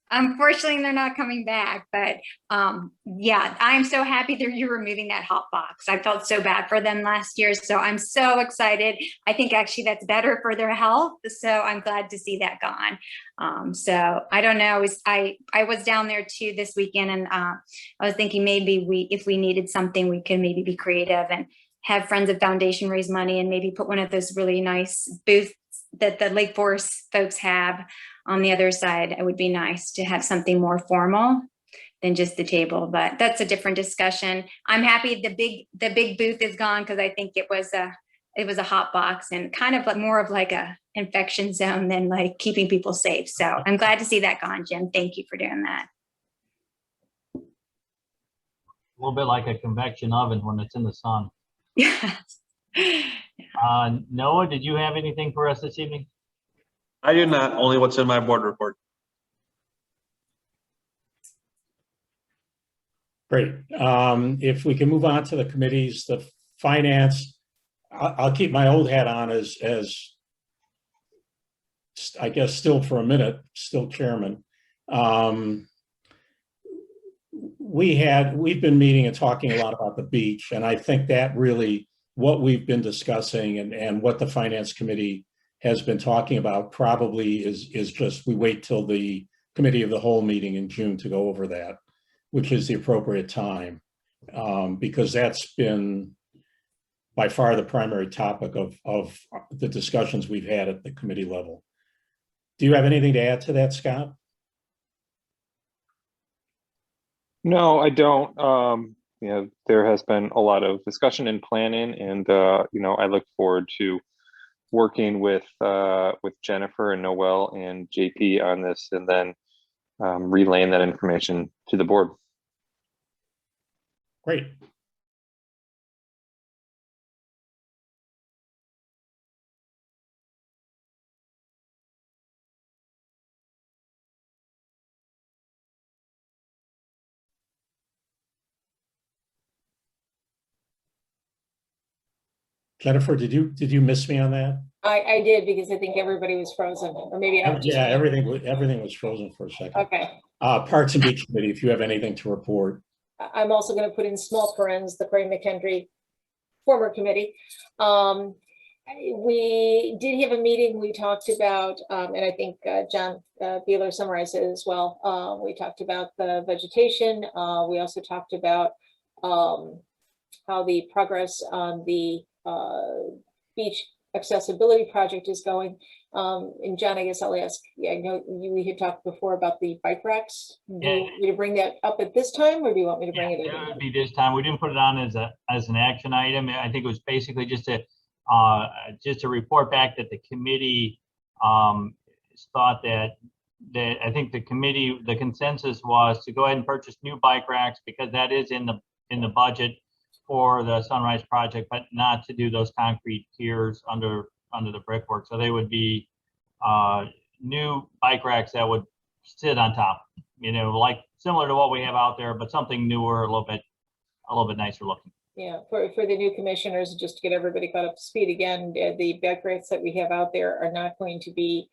[SPEAKER 12] Unfortunately, they're not coming back, but yeah, I'm so happy that you're removing that hot box. I felt so bad for them last year, so I'm so excited. I think actually that's better for their health, so I'm glad to see that gone. So I don't know, I was down there too this weekend, and I was thinking maybe if we needed something, we could maybe be creative and have Friends of Foundation raise money and maybe put one of those really nice booths that the Lake Forest folks have on the other side. It would be nice to have something more formal than just the table, but that's a different discussion. I'm happy the big booth is gone, because I think it was a hot box and kind of like more of like a infection zone than like keeping people safe. So I'm glad to see that gone, Jim. Thank you for doing that.
[SPEAKER 7] A little bit like a convection oven when it's in the sun.
[SPEAKER 12] Yes.
[SPEAKER 7] Noah, did you have anything for us this evening?
[SPEAKER 16] I do not, only what's in my board report.
[SPEAKER 1] Great. If we can move on to the committees, the finance, I'll keep my old hat on as I guess still for a minute, still chairman. We've been meeting and talking a lot about the beach, and I think that really what we've been discussing and what the finance committee has been talking about probably is just we wait till the committee of the whole meeting in June to go over that, which is the appropriate time, because that's been by far the primary topic of the discussions we've had at the committee level. Do you have anything to add to that, Scott?
[SPEAKER 17] No, I don't. You know, there has been a lot of discussion and planning, and you know, I look forward to working with Jennifer and Noel and JP on this, and then relaying that information to the board.
[SPEAKER 1] Great. Jennifer, did you miss me on that?
[SPEAKER 11] I did, because I think everybody was frozen, or maybe I was just.
[SPEAKER 1] Yeah, everything was frozen for a second.
[SPEAKER 11] Okay.
[SPEAKER 1] Parks and Beach Committee, if you have anything to report.
[SPEAKER 11] I'm also going to put in small parens, the Craig McKendry former committee. We did have a meeting. We talked about, and I think John Beeler summarized it as well. We talked about the vegetation. We also talked about how the progress on the beach accessibility project is going. And John, I guess I'll ask, yeah, I know we had talked before about the bike racks. Do you want me to bring that up at this time, or do you want me to bring it in?
[SPEAKER 7] It would be this time. We didn't put it on as an action item. I think it was basically just to report back that the committee thought that I think the committee, the consensus was to go ahead and purchase new bike racks because that is in the budget for the Sunrise project, but not to do those concrete piers under the brickwork. So they would be new bike racks that would sit on top, like similar to what we have out there, but something newer, a little bit nicer looking.
[SPEAKER 11] Yeah, for the new commissioners, just to get everybody caught up to speed again, the bike racks that we have out there are not going to be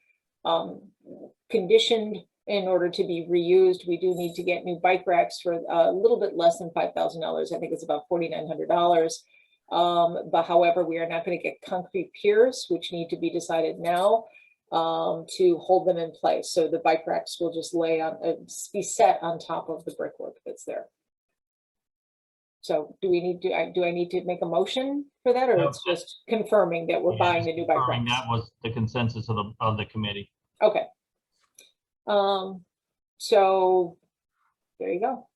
[SPEAKER 11] conditioned in order to be reused. We do need to get new bike racks for a little bit less than $5,000. I think it's about $4,900. But however, we are not going to get concrete piers, which need to be decided now to hold them in place. So the bike racks will just be set on top of the brickwork that's there. So do I need to make a motion for that, or
[SPEAKER 7] No,
[SPEAKER 11] it's just confirming that we're buying the new bike racks?
[SPEAKER 7] That was the consensus of the committee.
[SPEAKER 11] Okay. So there you go.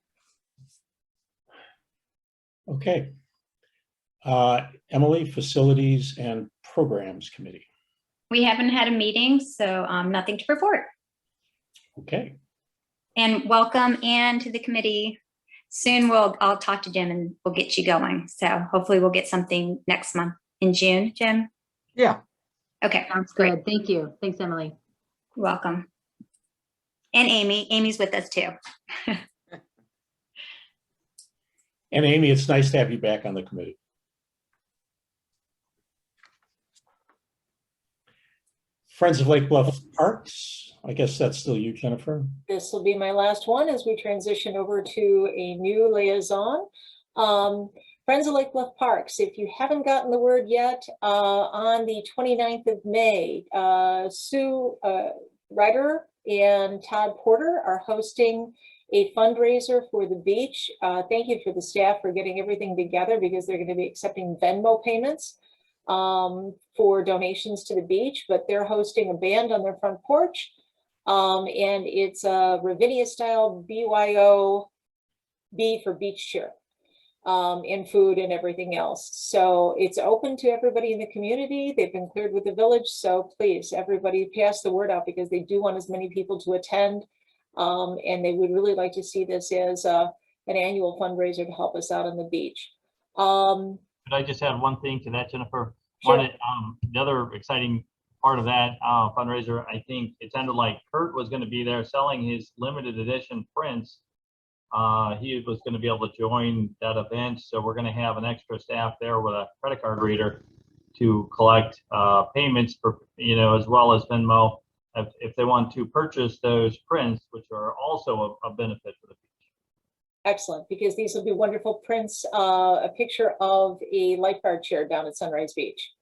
[SPEAKER 1] Okay. Emily, Facilities and Programs Committee.
[SPEAKER 12] We haven't had a meeting, so nothing to report.
[SPEAKER 1] Okay.
[SPEAKER 12] And welcome Ann to the committee. Soon I'll talk to Jim and we'll get you going. So hopefully we'll get something next month in June, Jim.
[SPEAKER 10] Yeah.
[SPEAKER 12] Okay.
[SPEAKER 14] Sounds good. Thank you. Thanks, Emily.
[SPEAKER 12] You're welcome. And Amy. Amy's with us too.
[SPEAKER 1] And Amy, it's nice to have you back on the committee. Friends of Lake Bluff Parks. I guess that's still you, Jennifer.
[SPEAKER 11] This will be my last one as we transition over to a new liaison. Friends of Lake Bluff Parks, if you haven't gotten the word yet, on the 29th of May, Sue Ryder and Todd Porter are hosting a fundraiser for the beach. Thank you for the staff for getting everything together, because they're going to be accepting Venmo payments for donations to the beach, but they're hosting a band on their front porch. And it's a Ravinia style BYOB for beach cheer, and food and everything else. So it's open to everybody in the community. They've been cleared with the village. So please, everybody pass the word out, because they do want as many people to attend. And they would really like to see this as an annual fundraiser to help us out on the beach.
[SPEAKER 7] Could I just add one thing to that, Jennifer?
[SPEAKER 11] Sure.
[SPEAKER 7] The other exciting part of that fundraiser, I think it sounded like Kurt was going to be there selling his limited edition prints. He was going to be able to join that event. So we're going to have an extra staff there with a credit card reader to collect payments for, as well as Venmo, if they want to purchase those prints, which are also a benefit for the beach.
[SPEAKER 11] Excellent, because these will be wonderful prints. A picture of a lifeguard chair down at Sunrise Beach.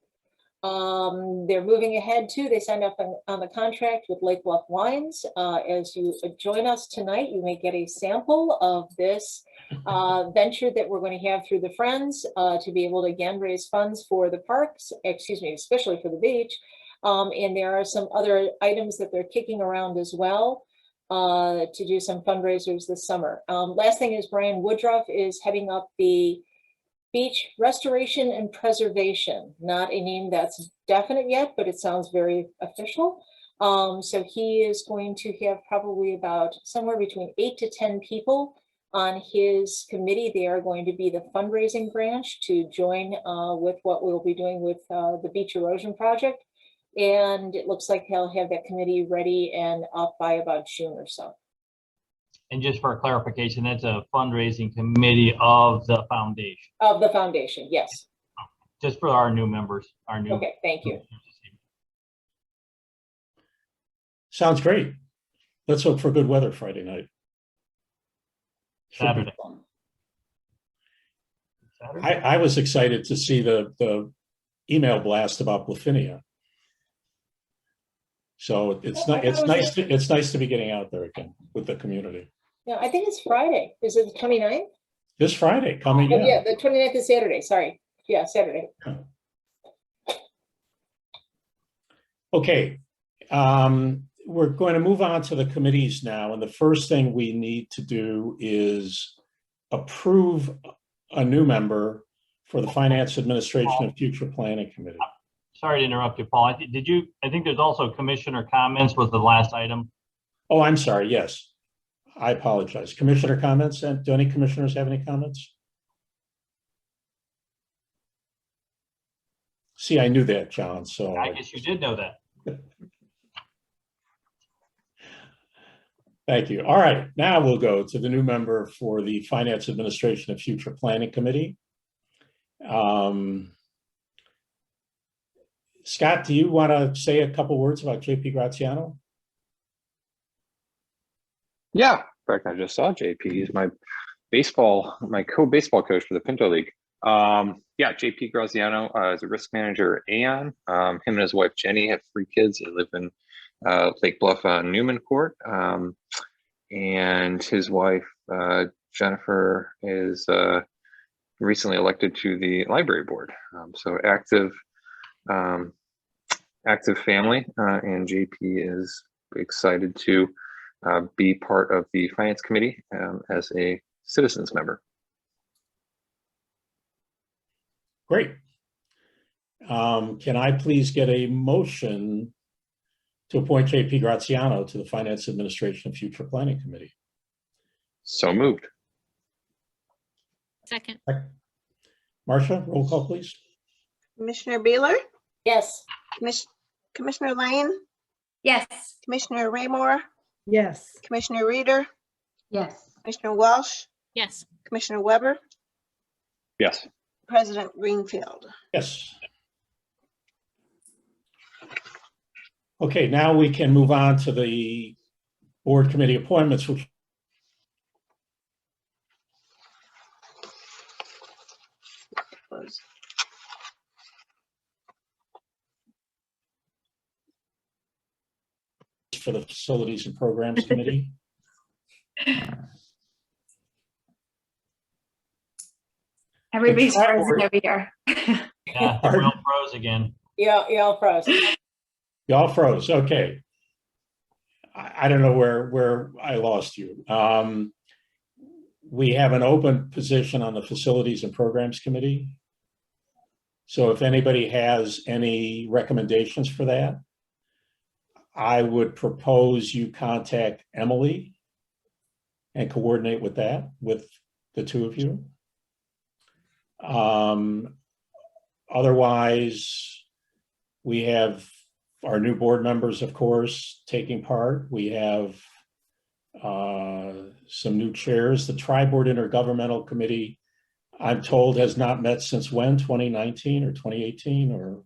[SPEAKER 11] They're moving ahead too. They signed up on the contract with Lake Bluff Wines. As you join us tonight, you may get a sample of this venture that we're going to have through the Friends to be able to again raise funds for the parks, especially for the beach. And there are some other items that they're kicking around as well to do some fundraisers this summer. Last thing is Brian Woodruff is heading up the Beach Restoration and Preservation. Not a name that's definite yet, but it sounds very official. So he is going to have probably about somewhere between 8 to 10 people on his committee. They are going to be the fundraising branch to join with what we'll be doing with the Beach Erosion Project. And it looks like he'll have that committee ready and up by about June or so.
[SPEAKER 7] And just for clarification, that's a fundraising committee of the foundation.
[SPEAKER 11] Of the foundation, yes.
[SPEAKER 7] Just for our new members,
[SPEAKER 11] Okay, thank you.
[SPEAKER 1] Sounds great. Let's hope for good weather Friday night.
[SPEAKER 7] Saturday.
[SPEAKER 1] I was excited to see the email blast about Bluffinia. So it's nice to be getting out there again with the community.
[SPEAKER 11] Yeah, I think it's Friday. Is it the 29th?
[SPEAKER 1] This Friday coming in.
[SPEAKER 11] Yeah, the 29th is Saturday. Sorry. Yeah, Saturday.
[SPEAKER 1] Okay. We're going to move on to the committees now. And the first thing we need to do is approve a new member for the Finance Administration and Future Planning Committee.
[SPEAKER 7] Sorry to interrupt you, Paul. I think there's also commissioner comments was the last item.
[SPEAKER 1] Oh, I'm sorry. Yes. I apologize. Commissioner comments? And do any commissioners have any comments? See, I knew that, John, so.
[SPEAKER 7] I guess you did know that.
[SPEAKER 1] Thank you. All right, now we'll go to the new member for the Finance Administration and Future Planning Committee. Scott, do you want to say a couple words about JP Graziano?
[SPEAKER 17] Yeah, in fact, I just saw JP. He's my co-baseball coach for the Pinto League. Yeah, JP Graziano is a risk manager at Aon. Him and his wife Jenny have 3 kids. They live in Lake Bluff, Newman Court. And his wife Jennifer is recently elected to the library board. So active family, and JP is excited to be part of the Finance Committee as a citizens member.
[SPEAKER 1] Great. Can I please get a motion to appoint JP Graziano to the Finance Administration and Future Planning Committee?
[SPEAKER 17] So moved.
[SPEAKER 3] Second.
[SPEAKER 1] Marcia, roll call, please.
[SPEAKER 2] Commissioner Beeler,
[SPEAKER 11] Yes.
[SPEAKER 2] Commissioner Lane,
[SPEAKER 12] Yes.
[SPEAKER 2] Commissioner Raymore,
[SPEAKER 13] Yes.
[SPEAKER 2] Commissioner Reader,
[SPEAKER 14] Yes.
[SPEAKER 2] Commissioner Walsh,
[SPEAKER 3] Yes.
[SPEAKER 2] Commissioner Weber,
[SPEAKER 17] Yes.
[SPEAKER 2] President Greenfield.
[SPEAKER 1] Yes. Okay, now we can move on to the board committee appointments, which for the Facilities and Programs Committee.
[SPEAKER 12] Everybody's frozen over here.
[SPEAKER 7] Yeah, we're all pros again.
[SPEAKER 11] Yeah, all pros.
[SPEAKER 1] Y'all froze. Okay. I don't know where I lost you. We have an open position on the Facilities and Programs Committee. So if anybody has any recommendations for that, I would propose you contact Emily and coordinate with that, with the 2 of you. Otherwise, we have our new board members, of course, taking part. We have some new chairs. The Tri-Board Intergovernmental Committee, I'm told, has not met since when? 2019 or 2018 or?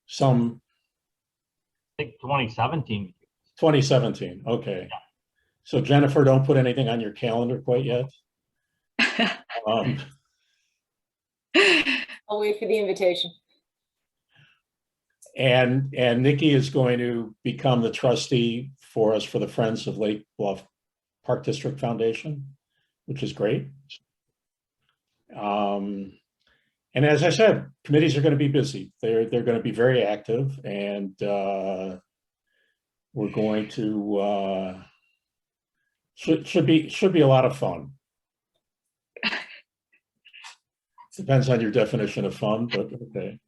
[SPEAKER 1] Some.
[SPEAKER 7] I think 2017.
[SPEAKER 1] 2017, okay. Yeah. So Jennifer, don't put anything on your calendar quite yet.
[SPEAKER 11] I'll wait for the invitation.
[SPEAKER 1] And Nikki is going to become the trustee for us for the Friends of Lake Bluff Park District Foundation, which is great. And as I said, committees are going to be busy. They're going to be very active, and we're going to should be a lot of fun. Depends on your definition of fun, but okay.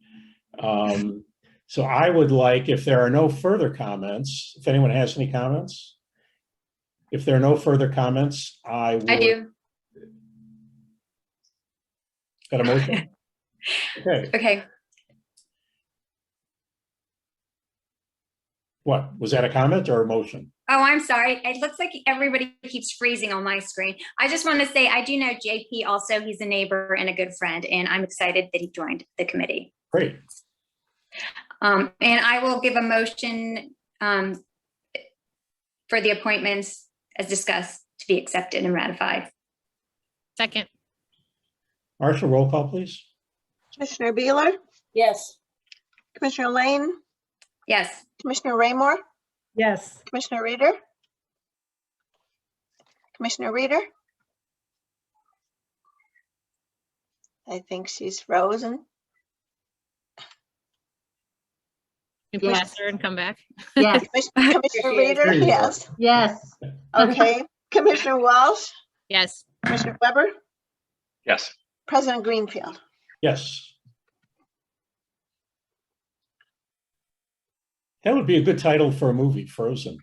[SPEAKER 1] So I would like, if there are no further comments, if anyone has any comments, if there are no further comments, I would.
[SPEAKER 12] I do.
[SPEAKER 1] Got a motion? Okay.
[SPEAKER 12] Okay.
[SPEAKER 1] What, was that a comment or a motion?
[SPEAKER 12] Oh, I'm sorry. It looks like everybody keeps freezing on my screen. I just want to say, I do know JP also. He's a neighbor and a good friend, and I'm excited that he joined the committee.
[SPEAKER 1] Great.
[SPEAKER 12] And I will give a motion for the appointments as discussed to be accepted and ratified.
[SPEAKER 3] Second.
[SPEAKER 1] Marcia, roll call, please.
[SPEAKER 2] Commissioner Beeler,
[SPEAKER 11] Yes.
[SPEAKER 2] Commissioner Lane,
[SPEAKER 12] Yes.
[SPEAKER 2] Commissioner Raymore,
[SPEAKER 13] Yes.
[SPEAKER 2] Commissioner Reader, Commissioner Reader. I think she's frozen.
[SPEAKER 3] You
[SPEAKER 14] Yes.
[SPEAKER 3] pass her and come back.
[SPEAKER 14] Yes.
[SPEAKER 2] Commissioner Reader, yes.
[SPEAKER 14] Yes.
[SPEAKER 2] Okay. Commissioner Walsh,
[SPEAKER 3] Yes.
[SPEAKER 2] Commissioner Weber,
[SPEAKER 17] Yes.
[SPEAKER 2] President Greenfield.
[SPEAKER 1] Yes. That would be a good title for a movie, Frozen.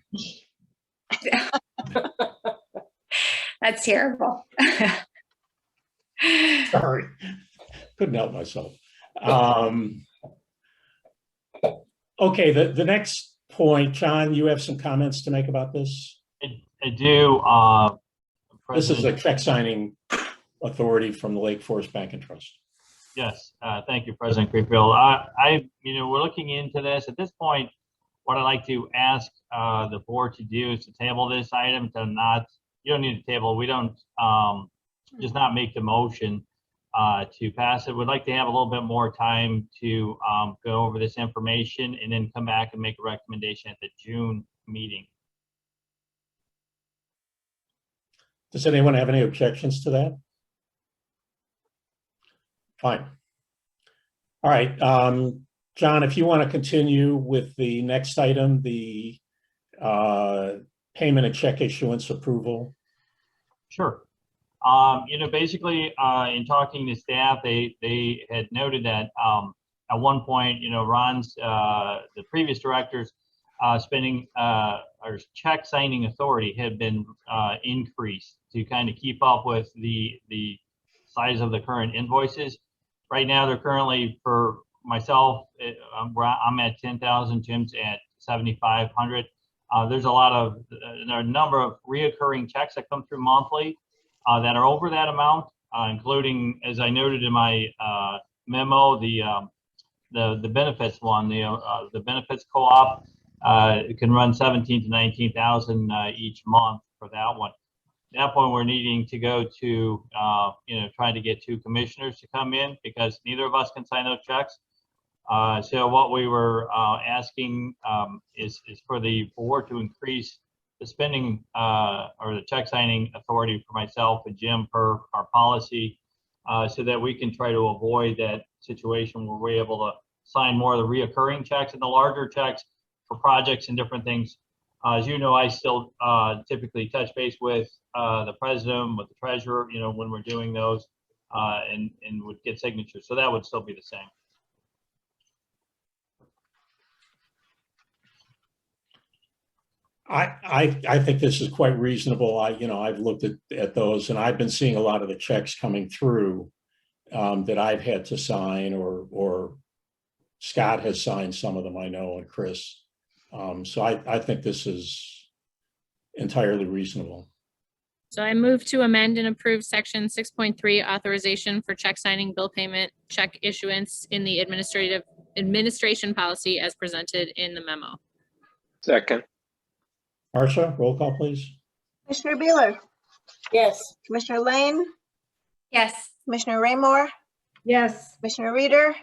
[SPEAKER 12] That's terrible.
[SPEAKER 1] Sorry, couldn't help myself. Okay, the next point, John, you have some comments to make about this?
[SPEAKER 7] I do.
[SPEAKER 1] This is a
[SPEAKER 7] President-
[SPEAKER 1] check signing authority from the Lake Forest Bank and Trust.
[SPEAKER 7] Yes, thank you, President Creekfield. We're looking into this. At this point, what I'd like to ask the board to do is to table this item, to not, you don't need to table, we don't, just not make the motion to pass it. We'd like to have a little bit more time to go over this information and then come back and make a recommendation at the June meeting.
[SPEAKER 1] Does anyone have any objections to that? Fine. All right, John, if you want to continue with the next item, the payment and check issuance approval.
[SPEAKER 7] Sure. Basically, in talking to staff, they had noted that at one point, Ron's, the previous director's spending or check signing authority had been increased to kind of keep up with the size of the current invoices. Right now, they're currently, for myself, I'm at 10,000, Jim's at 7,500. There's a number of reoccurring checks that come through monthly that are over that amount, including, as I noted in my memo, the benefits one, the benefits co-op, it can run 17 to 19,000 each month for that one. At that point, we're needing to go to, trying to get 2 commissioners to come in because neither of us can sign those checks. So what we were asking is for the board to increase the spending or the check signing authority for myself and Jim per our policy, so that we can try to avoid that situation where we're able to sign more of the reoccurring checks and the larger checks for projects and different things. As you know, I still typically touch base with the president, with the treasurer, when we're doing those, and would get signatures. So that would still be the same.
[SPEAKER 1] I think this is quite reasonable. I've looked at those, and I've been seeing a lot of the checks coming through that I've had to sign, or Scott has signed some of them, I know, and Chris. So I think this is entirely reasonable.
[SPEAKER 3] So I move to amend and approve section 6.3 authorization for check signing, bill payment, check issuance in the administration policy as presented in the memo.
[SPEAKER 17] Second.
[SPEAKER 1] Marcia, roll call, please.
[SPEAKER 2] Commissioner Beeler,
[SPEAKER 11] Yes.
[SPEAKER 2] Commissioner Lane,
[SPEAKER 12] Yes.
[SPEAKER 2] Commissioner Raymore,
[SPEAKER 13] Yes.
[SPEAKER 2] Commissioner Reader,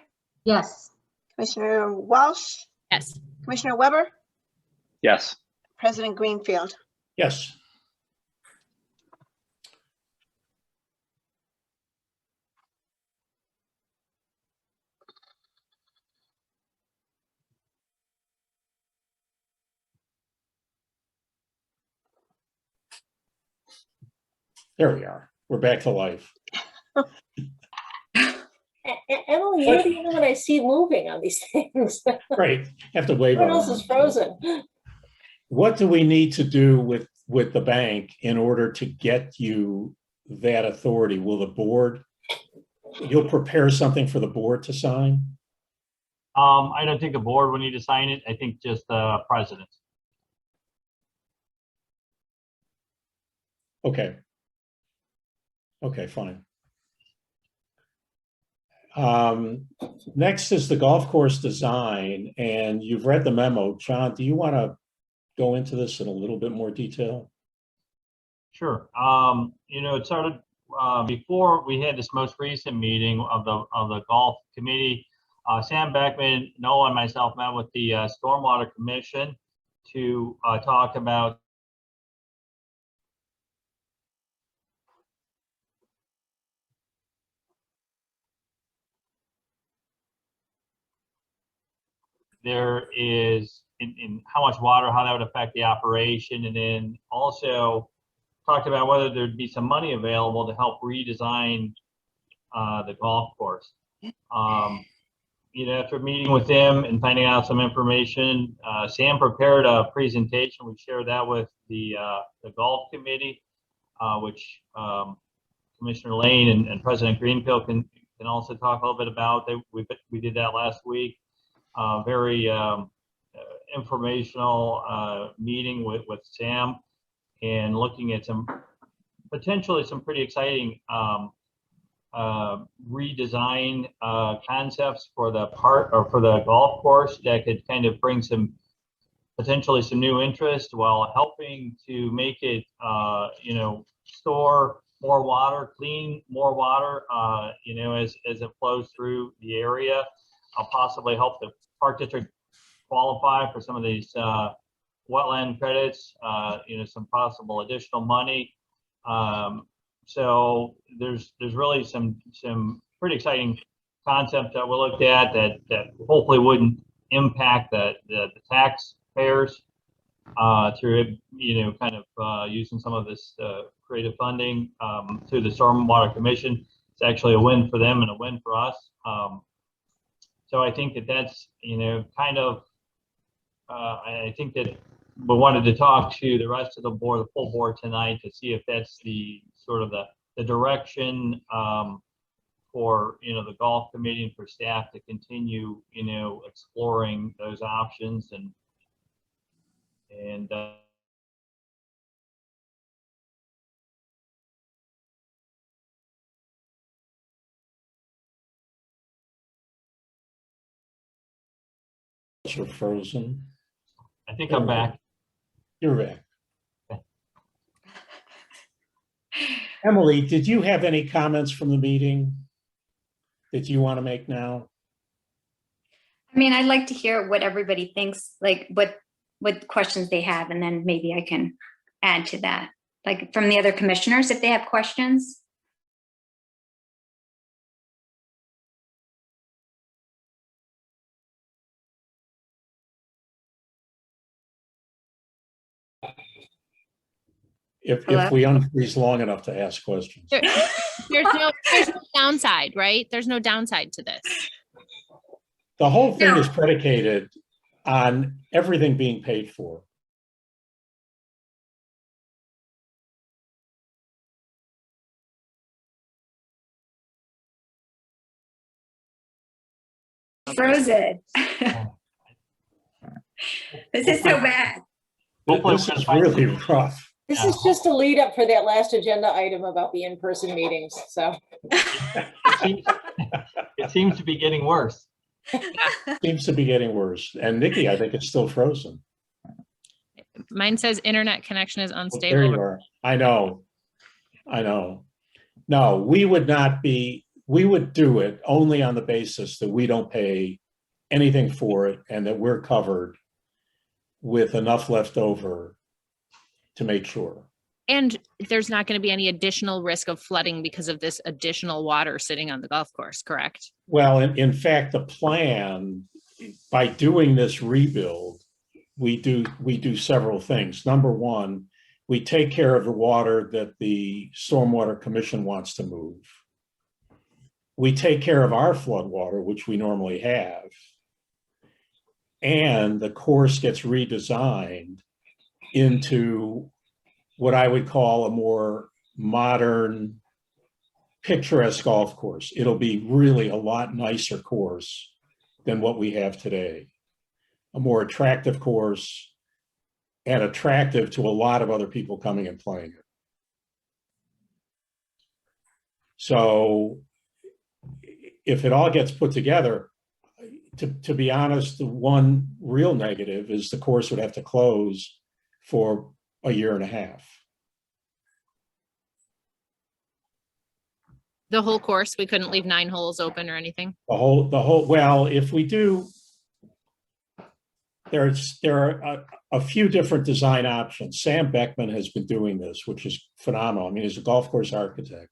[SPEAKER 14] Yes.
[SPEAKER 2] Commissioner Walsh,
[SPEAKER 3] Yes.
[SPEAKER 2] Commissioner Weber,
[SPEAKER 17] Yes.
[SPEAKER 2] President Greenfield.
[SPEAKER 1] Yes. There we are. We're back to life.
[SPEAKER 11] Emily, you're the only one I see moving on these things.
[SPEAKER 1] Great. Have to wave.
[SPEAKER 11] Everyone else is frozen.
[SPEAKER 1] What do we need to do with the bank in order to get you that authority? Will the board, you'll prepare something for the board to sign?
[SPEAKER 7] I don't think the board would need to sign it. I think just the president.
[SPEAKER 1] Okay. Okay, fine. Next is the golf course design, and you've read the memo. John, do you want to go into this in a little bit more detail?
[SPEAKER 7] Sure. It started before we had this most recent meeting of the golf committee. Sam Beckman, Noah, and myself met with the Stormwater Commission to talk about there is in how much water, how that would affect the operation, and then also talked about whether there'd be some money available to help redesign the golf course. after meeting with them and finding out some information, Sam prepared a presentation. We shared that with the golf committee, which Commissioner Lane and President Greenfield can also talk a little bit about. We did that last week. Very informational meeting with Sam, and looking at potentially some pretty exciting redesign concepts for the golf course that could kind of bring potentially some new interest while helping to make it store more water, clean more water, as it flows through the area. I'll possibly help the park district qualify for some of these wetland credits, some possible additional money. So there's really some pretty exciting concepts that we looked at that hopefully wouldn't impact the taxpayers through kind of using some of this creative funding through the Stormwater Commission. It's actually a win for them and a win for us. So I think that's kind of I think that we wanted to talk to the rest of the board, the full board tonight, to see if that's the sort of the direction for the golf committee and for staff to continue exploring those options and
[SPEAKER 1] You're frozen.
[SPEAKER 7] I think I'm back.
[SPEAKER 1] You're back. Emily, did you have any comments from the meeting that you want to make now?
[SPEAKER 12] I mean, I'd like to hear what everybody thinks, like what questions they have, and then maybe I can add to that, like from the other commissioners, if they have questions.
[SPEAKER 1] If we unfreeze long enough to ask questions.
[SPEAKER 3] There's no downside, right? There's no downside to this.
[SPEAKER 1] The whole thing is predicated on everything being paid for.
[SPEAKER 12] Frozen. This is so bad.
[SPEAKER 1] This is really rough.
[SPEAKER 11] This is just a lead up for that last agenda item about the in-person meetings, so.
[SPEAKER 7] It seems to be getting worse.
[SPEAKER 1] Seems to be getting worse. And Nikki, I think it's still frozen.
[SPEAKER 3] Mine says internet connection is unstable.
[SPEAKER 1] There you are. I know. No, we would do it only on the basis that we don't pay anything for it and that we're covered with enough left over to make sure.
[SPEAKER 3] And there's not going to be any additional risk of flooding because of this additional water sitting on the golf course, correct?
[SPEAKER 1] Well, in fact, the plan, by doing this rebuild, we do several things. Number one, we take care of the water that the Stormwater Commission wants to move. We take care of our flood water, which we normally have. And the course gets redesigned into what I would call a more modern, picturesque golf course. It'll be really a lot nicer course than what we have today. A more attractive course and attractive to a lot of other people coming and playing it. So if it all gets put together, to be honest, the one real negative is the course would have to close for a year and a half.
[SPEAKER 3] The whole course, we couldn't leave 9 holes open or anything.
[SPEAKER 1] The whole, well, if we do, there are a few different design options. Sam Beckman has been doing this, which is phenomenal. I mean, he's a golf course architect,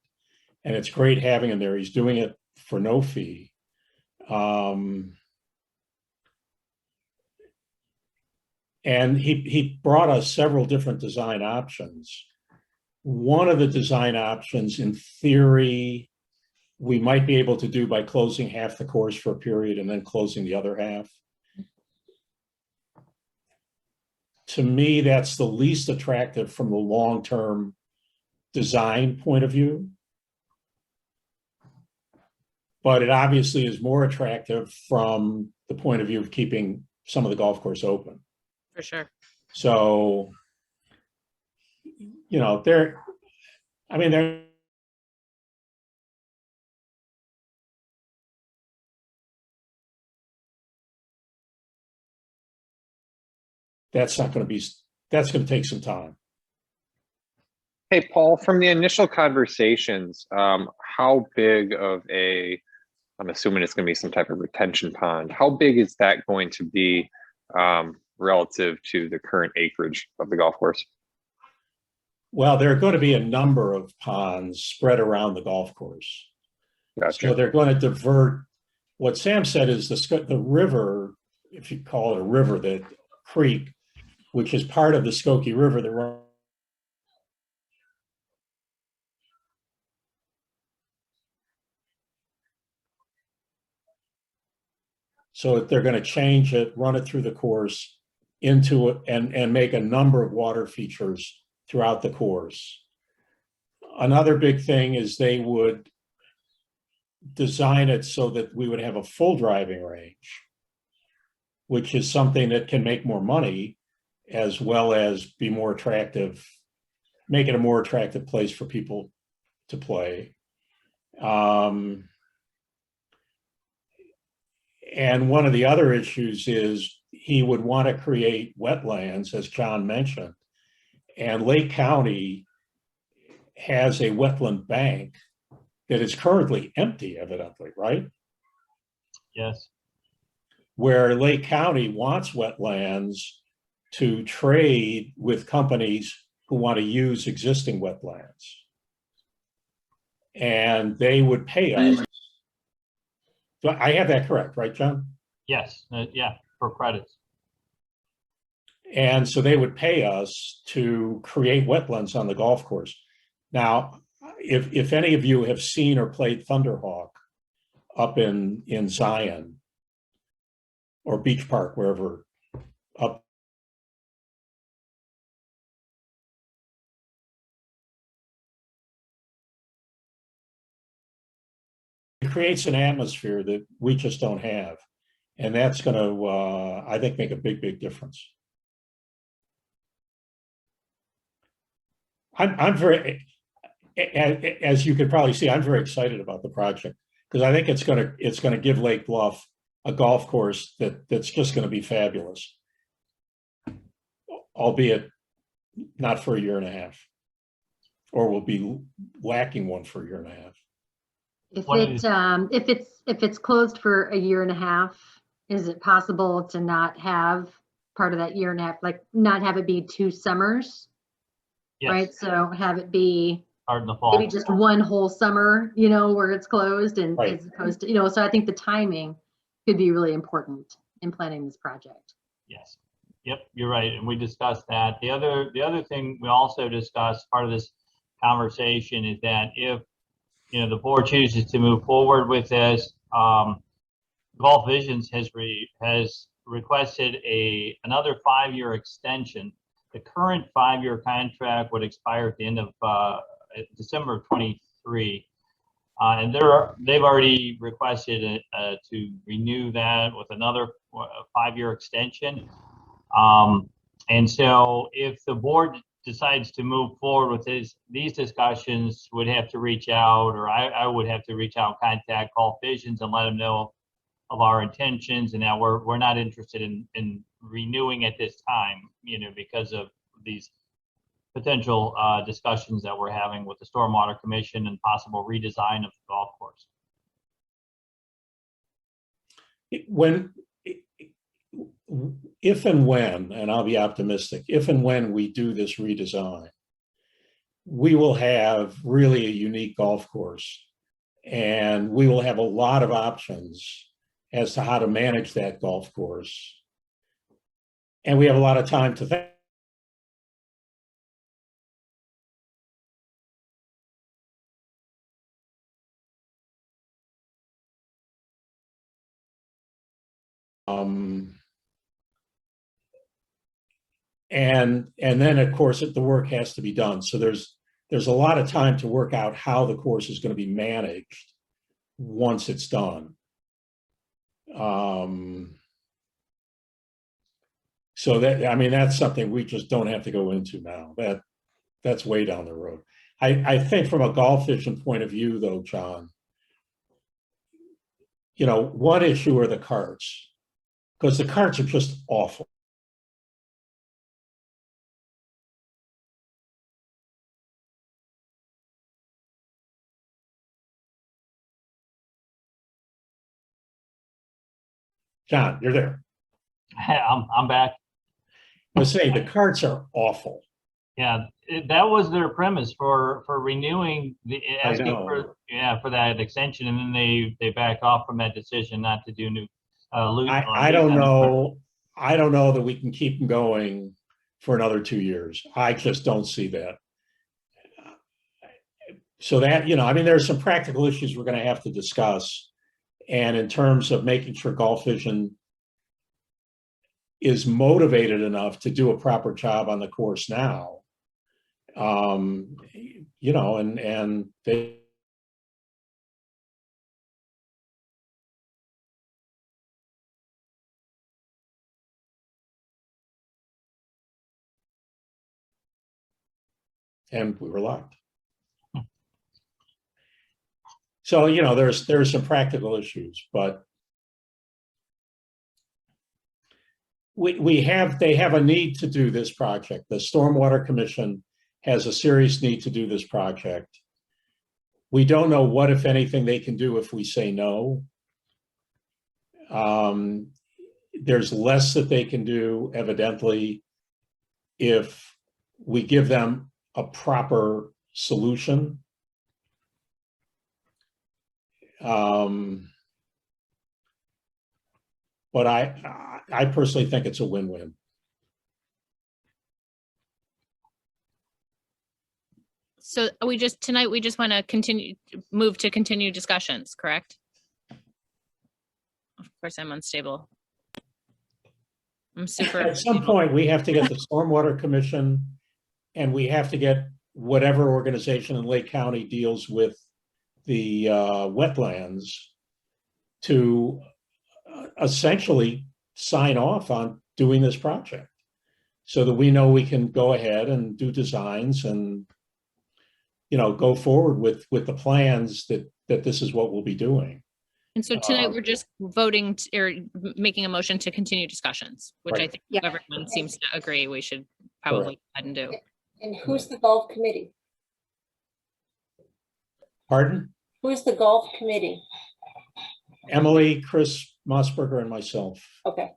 [SPEAKER 1] and it's great having him there. He's doing it for no fee. And he brought us several different design options. One of the design options, in theory, we might be able to do by closing half the course for a period and then closing the other half. To me, that's the least attractive from the long-term design point of view. But it obviously is more attractive from the point of view of keeping some of the golf course open.
[SPEAKER 3] For sure.
[SPEAKER 1] So, you know, that's going to take some time.
[SPEAKER 17] Hey, Paul, from the initial conversations, how big of I'm assuming it's going to be some type of retention pond. How big is that going to be relative to the current acreage of the golf course?
[SPEAKER 1] Well, there are going to be a number of ponds spread around the golf course.
[SPEAKER 17] Gotcha.
[SPEAKER 1] So they're going to divert. What Sam said is the river, if you call it a river, the creek, which is part of the Skokie River that runs. So they're going to change it, run it through the course into it, and make a number of water features throughout the course. Another big thing is they would design it so that we would have a full driving range, which is something that can make more money as well as be more attractive, make it a more attractive place for people to play. And one of the other issues is he would want to create wetlands, as John mentioned. And Lake County has a wetland bank that is currently empty, evidently, right?
[SPEAKER 7] Yes.
[SPEAKER 1] Where Lake County wants wetlands to trade with companies who want to use existing wetlands. And they would pay us. So I have that correct, right, John?
[SPEAKER 7] Yes, yeah, for credits.
[SPEAKER 1] And so they would pay us to create wetlands on the golf course. Now, if any of you have seen or played Thunderhawk up in Zion or Beach Park, wherever up, it creates an atmosphere that we just don't have. And that's going to, I think, make a big, big difference. I'm very, as you could probably see, I'm very excited about the project because I think it's going to give Lake Bluff a golf course that's just going to be fabulous, albeit not for a year and a half, or will be lacking one for a year and a half.
[SPEAKER 14] If it's closed for a year and a half, is it possible to not have part of that year and a half, like not have it be 2 summers?
[SPEAKER 7] Yes.
[SPEAKER 14] Right, so have it be
[SPEAKER 7] Start in the fall.
[SPEAKER 14] maybe just one whole summer, you know, where it's closed, and
[SPEAKER 1] Right.
[SPEAKER 14] as opposed to, you know, so I think the timing could be really important in planning this project.
[SPEAKER 7] Yes. Yep, you're right, and we discussed that. The other thing we also discussed, part of this conversation, is that if the board chooses to move forward with this, Golf Visions has requested another 5-year extension. The current 5-year contract would expire at the end of December of 23, and they've already requested to renew that with another 5-year extension. And so, if the board decides to move forward with these discussions, would have to reach out, or I would have to reach out, contact Golf Visions, and let them know of our intentions, and that we're not interested in renewing at this time, because of these potential discussions that we're having with the Stormwater Commission and possible redesign of the golf course.
[SPEAKER 1] If and when, and I'll be optimistic, if and when we do this redesign, we will have really a unique golf course, and we will have a lot of options as to how to manage that golf course. And we have a lot of time to think. and then of course the work has to be done. So there's a lot of time to work out how the course is going to be managed once it's done. So that, I mean, that's something we just don't have to go into now. That's way down the road. I think from a golf vision point of view, though, John, you know, one issue are the carts, because the carts are just awful. John, you're there.
[SPEAKER 7] I'm back.
[SPEAKER 1] I was saying the carts are awful.
[SPEAKER 7] Yeah, that was their premise for renewing the asking for that extension, and then they backed off from that decision not to do new.
[SPEAKER 1] I don't know. I don't know that we can keep them going for another 2 years. I just don't see that. So that, you know, I mean, there's some practical issues we're going to have to discuss, and in terms of making sure Golf Vision is motivated enough to do a proper job on the course now. You know, and they and we were locked. So, you know, there's some practical issues, but they have a need to do this project. The Stormwater Commission has a serious need to do this project. We don't know what, if anything, they can do if we say no. There's less that they can do, evidently, if we give them a proper solution. But I personally think it's a win-win.
[SPEAKER 3] So tonight we just want to move to continue discussions, correct? Of course, I'm unstable. I'm super.
[SPEAKER 1] At some point, we have to get the Stormwater Commission, and we have to get whatever organization in Lake County deals with the wetlands to essentially sign off on doing this project, so that we know we can go ahead and do designs and, you know, go forward with the plans that this is what we'll be doing.
[SPEAKER 3] And so tonight we're just voting or making a motion to continue discussions, which
[SPEAKER 1] Right.
[SPEAKER 3] I think everyone seems to agree we should probably go ahead and do.
[SPEAKER 11] And who's the golf committee?
[SPEAKER 1] Pardon?
[SPEAKER 11] Who's the golf committee?
[SPEAKER 1] Emily, Chris Mossberger, and myself.
[SPEAKER 11] Okay.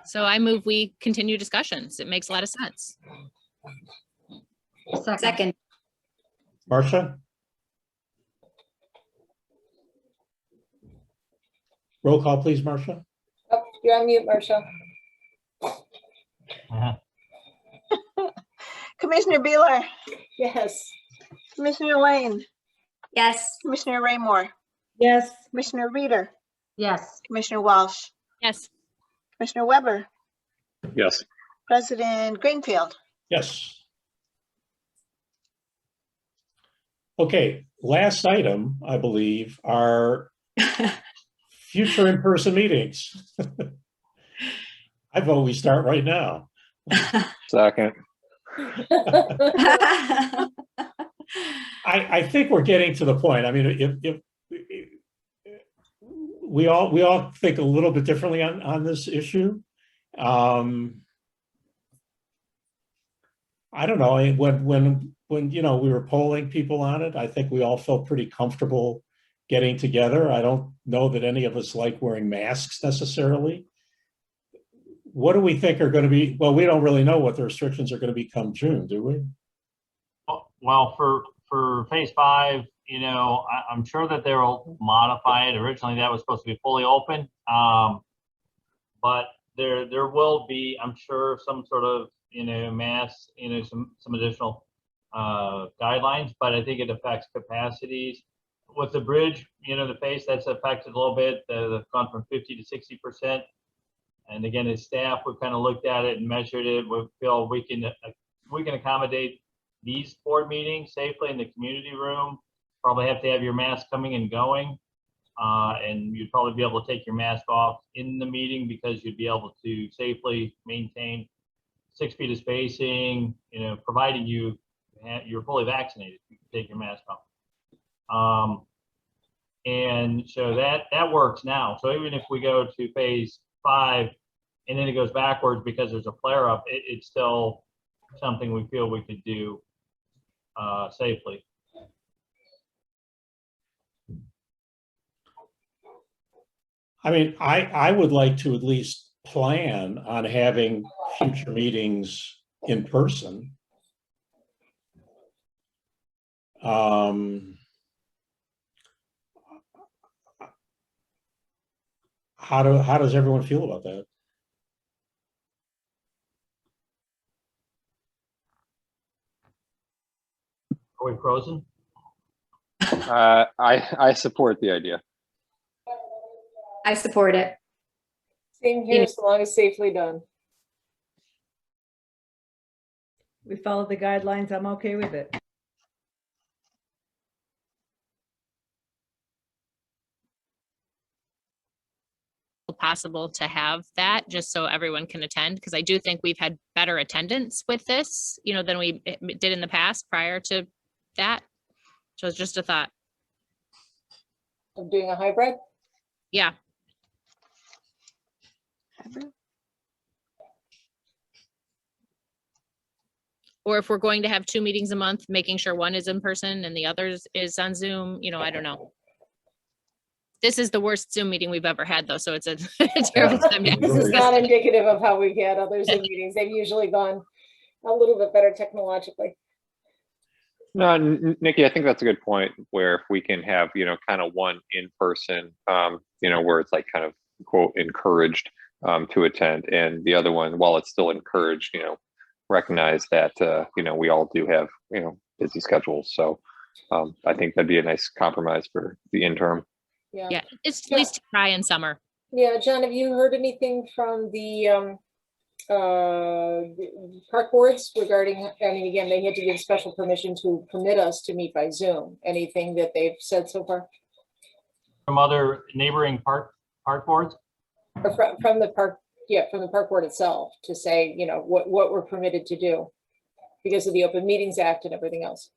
[SPEAKER 3] So I move we continue discussions. It makes a lot of sense.
[SPEAKER 12] Second.
[SPEAKER 1] Marcia? Roll call, please, Marcia.
[SPEAKER 11] Oh, you're on mute, Marcia.
[SPEAKER 2] Commissioner Beeler,
[SPEAKER 11] Yes.
[SPEAKER 2] Commissioner Lane,
[SPEAKER 12] Yes.
[SPEAKER 2] Commissioner Raymore,
[SPEAKER 13] Yes.
[SPEAKER 2] Commissioner Reader,
[SPEAKER 14] Yes.
[SPEAKER 2] Commissioner Walsh,
[SPEAKER 3] Yes.
[SPEAKER 2] Commissioner Weber,
[SPEAKER 17] Yes.
[SPEAKER 2] President Greenfield.
[SPEAKER 1] Yes. Okay, last item, I believe, are future in-person meetings. I vote we start right now.
[SPEAKER 17] Second.
[SPEAKER 1] I think we're getting to the point. I mean, if we all think a little bit differently on this issue. I don't know. When you know, we were polling people on it, I think we all felt pretty comfortable getting together. I don't know that any of us like wearing masks necessarily. What do we think are going to be? Well, we don't really know what the restrictions are going to be come June, do we?
[SPEAKER 7] Well, for phase 5, you know, I'm sure that they will modify it. Originally, that was supposed to be fully open, but there will be, I'm sure, some sort of, you know, mass, you know, some additional guidelines, but I think it affects capacities. with the bridge, the pace that's affected a little bit. They've gone from 50 to 60%. And again, as staff, we've kind of looked at it and measured it. We feel we can accommodate these board meetings safely in the community room. Probably have to have your mask coming and going. And you'd probably be able to take your mask off in the meeting because you'd be able to safely maintain 6 feet of spacing, providing you're fully vaccinated, you can take your mask off. And so that works now. So even if we go to phase 5 and then it goes backwards because there's a flare up, it's still something we feel we could do safely.
[SPEAKER 1] I mean, I would like to at least plan on having future meetings in person. How does everyone feel about that?
[SPEAKER 7] Are we frozen?
[SPEAKER 17] I support the idea.
[SPEAKER 12] I support it.
[SPEAKER 11] Same here, so long as safely done.
[SPEAKER 13] We follow the guidelines. I'm okay with it.
[SPEAKER 3] Possible to have that just so everyone can attend, because I do think we've had better attendance with this, than we did in the past prior to that. So it's just a thought.
[SPEAKER 11] Of doing a hybrid?
[SPEAKER 3] Yeah. Or if we're going to have 2 meetings a month, making sure one is in person and the other is on Zoom, I don't know. This is the worst Zoom meeting we've ever had, though, so it's a terrible time.
[SPEAKER 11] This is not indicative of how we've had other Zoom meetings. They've usually gone a little bit better technologically.
[SPEAKER 17] No, Nikki, I think that's a good point where if we can have, kind of one in person, where it's like kind of quote encouraged to attend, and the other one, while it's still encouraged, recognize that, we all do have, busy schedules. So I think that'd be a nice compromise for the interim.
[SPEAKER 3] Yeah, it's at least to try in summer.
[SPEAKER 11] Yeah, John, have you heard anything from the park boards regarding, again, they had to give special permission to permit us to meet by Zoom. Anything that they've said so far?
[SPEAKER 7] From other neighboring park boards?
[SPEAKER 11] Or from the park, from the park board itself to say, what we're permitted to do because of the Open Meetings Act and everything else.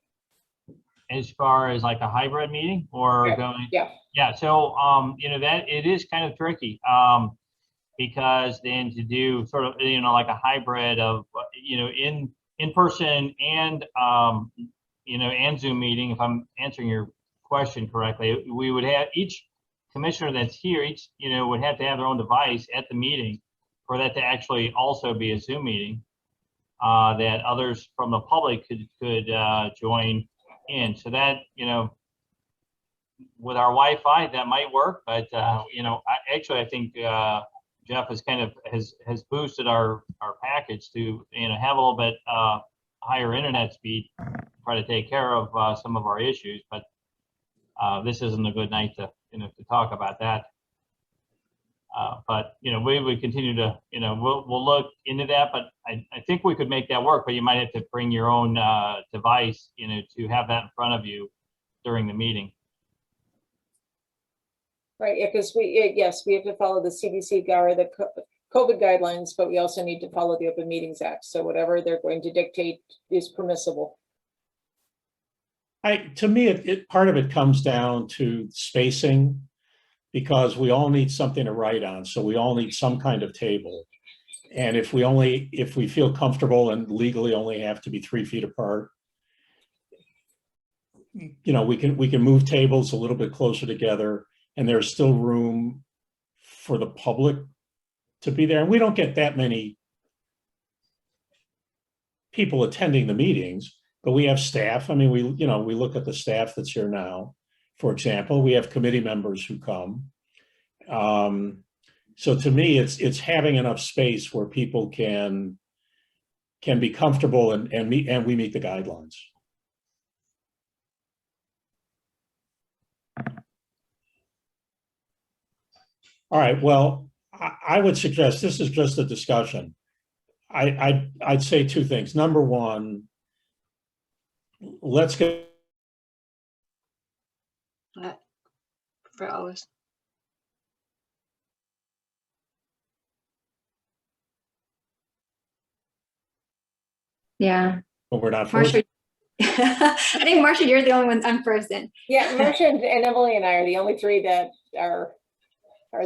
[SPEAKER 7] As far as like a hybrid meeting or going? Yeah. So, that it is kind of tricky because then to do sort of, like a hybrid of, in person and, and Zoom meeting, if I'm answering your question correctly, we would have each commissioner that's here, would have to have their own device at the meeting for that to actually also be a Zoom meeting that others from the public could join in. So that, with our Wi-Fi, that might work, but I think Jeff has kind of has boosted our package to have a little bit higher internet speed, try to take care of some of our issues. But this isn't a good night to to talk about that. But we would continue to we'll look into that. But I think we could make that work. But you might have to bring your own device to have that in front of you during the meeting.
[SPEAKER 11] Right, because we have to follow the CDC or the COVID guidelines, but we also need to follow the Open Meetings Act. So whatever they're going to dictate is permissible.
[SPEAKER 1] To me, part of it comes down to spacing, because we all need something to write on. So we all need some kind of table. And if we feel comfortable and legally only have to be 3 feet apart, we can move tables a little bit closer together, and there's still room for the public to be there. And we don't get that many people attending the meetings, but we have staff. I mean, we look at the staff that's here now. For example, we have committee members who come. So to me, it's having enough space where people can be comfortable and we meet the guidelines. All right, well, I would suggest, this is just a discussion. I'd say two things. Number one, let's get
[SPEAKER 2] For hours.
[SPEAKER 12] Yeah.
[SPEAKER 1] Well, we're not
[SPEAKER 12] Marcia, I think Marcia, you're the only one unfrozen.
[SPEAKER 11] Yeah, Marcia and Emily and I are the only three that are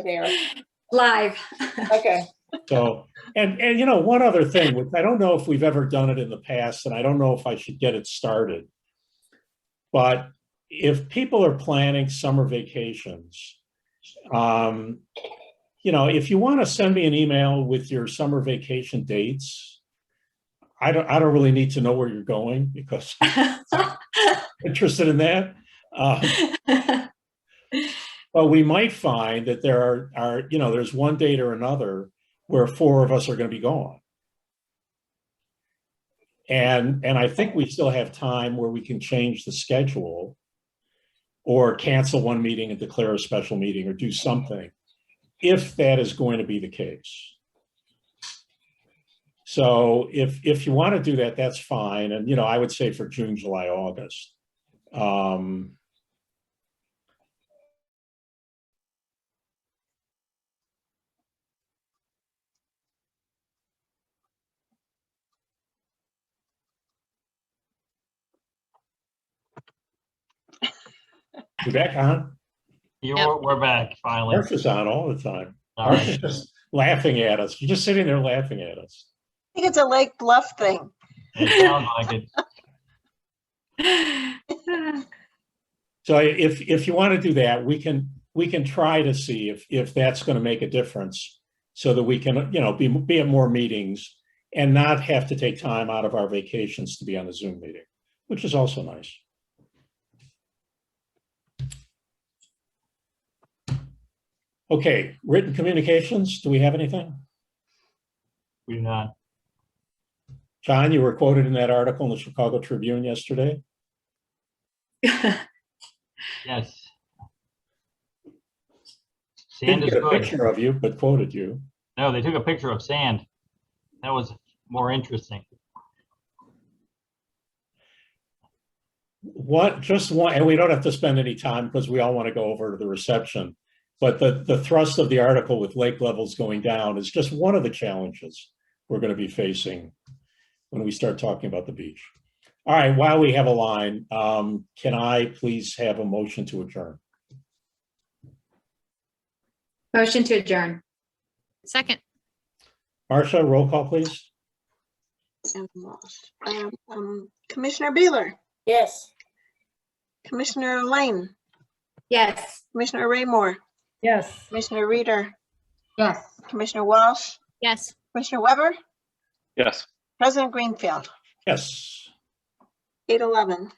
[SPEAKER 11] there.
[SPEAKER 12] Live.
[SPEAKER 11] Okay.
[SPEAKER 1] So, and you know, one other thing, which I don't know if we've ever done it in the past, and I don't know if I should get it started, but if people are planning summer vacations, you know, if you want to send me an email with your summer vacation dates, I don't really need to know where you're going because I'm interested in that. But we might find that there are, you know, there's one date or another where 4 of us are going to be gone. And I think we still have time where we can change the schedule or cancel one meeting and declare a special meeting or do something if that is going to be the case. So if you want to do that, that's fine. And, you know, I would say for June, July, August. You back on?
[SPEAKER 7] We're back finally.
[SPEAKER 1] Marcia's on all the time.
[SPEAKER 7] All
[SPEAKER 1] Marcia's
[SPEAKER 7] right.
[SPEAKER 1] just laughing at us. She's just sitting there laughing at us.
[SPEAKER 2] I think it's a Lake Bluff thing.
[SPEAKER 7] It sounds like it.
[SPEAKER 1] So if you want to do that, we can try to see if that's going to make a difference so that we can, you know, be at more meetings and not have to take time out of our vacations to be on a Zoom meeting, which is also nice. Okay, written communications, do we have anything?
[SPEAKER 7] We do not.
[SPEAKER 1] John, you were quoted in that article in the Chicago Tribune yesterday.
[SPEAKER 7] Yes.
[SPEAKER 1] Didn't
[SPEAKER 7] Sand is
[SPEAKER 1] get a
[SPEAKER 7] good.
[SPEAKER 1] picture of you, but quoted you.
[SPEAKER 7] No, they took a picture of sand. That was more interesting.
[SPEAKER 1] Just one, and we don't have to spend any time because we all want to go over to the reception. But the thrust of the article with lake levels going down is just one of the challenges we're going to be facing when we start talking about the beach. All right, while we have a line, can I please have a motion to adjourn?
[SPEAKER 12] Motion to adjourn.
[SPEAKER 3] Second.
[SPEAKER 1] Marcia, roll call, please.
[SPEAKER 2] I'm lost. Commissioner Beeler,
[SPEAKER 11] Yes.
[SPEAKER 2] Commissioner Lane,
[SPEAKER 12] Yes.
[SPEAKER 2] Commissioner Raymore,
[SPEAKER 13] Yes.
[SPEAKER 2] Commissioner Reader,
[SPEAKER 14] Yes.
[SPEAKER 2] Commissioner Walsh,
[SPEAKER 3] Yes.
[SPEAKER 2] Commissioner Weber,
[SPEAKER 16] Yes.
[SPEAKER 2] President Greenfield,
[SPEAKER 1] Yes.
[SPEAKER 2] 8:11.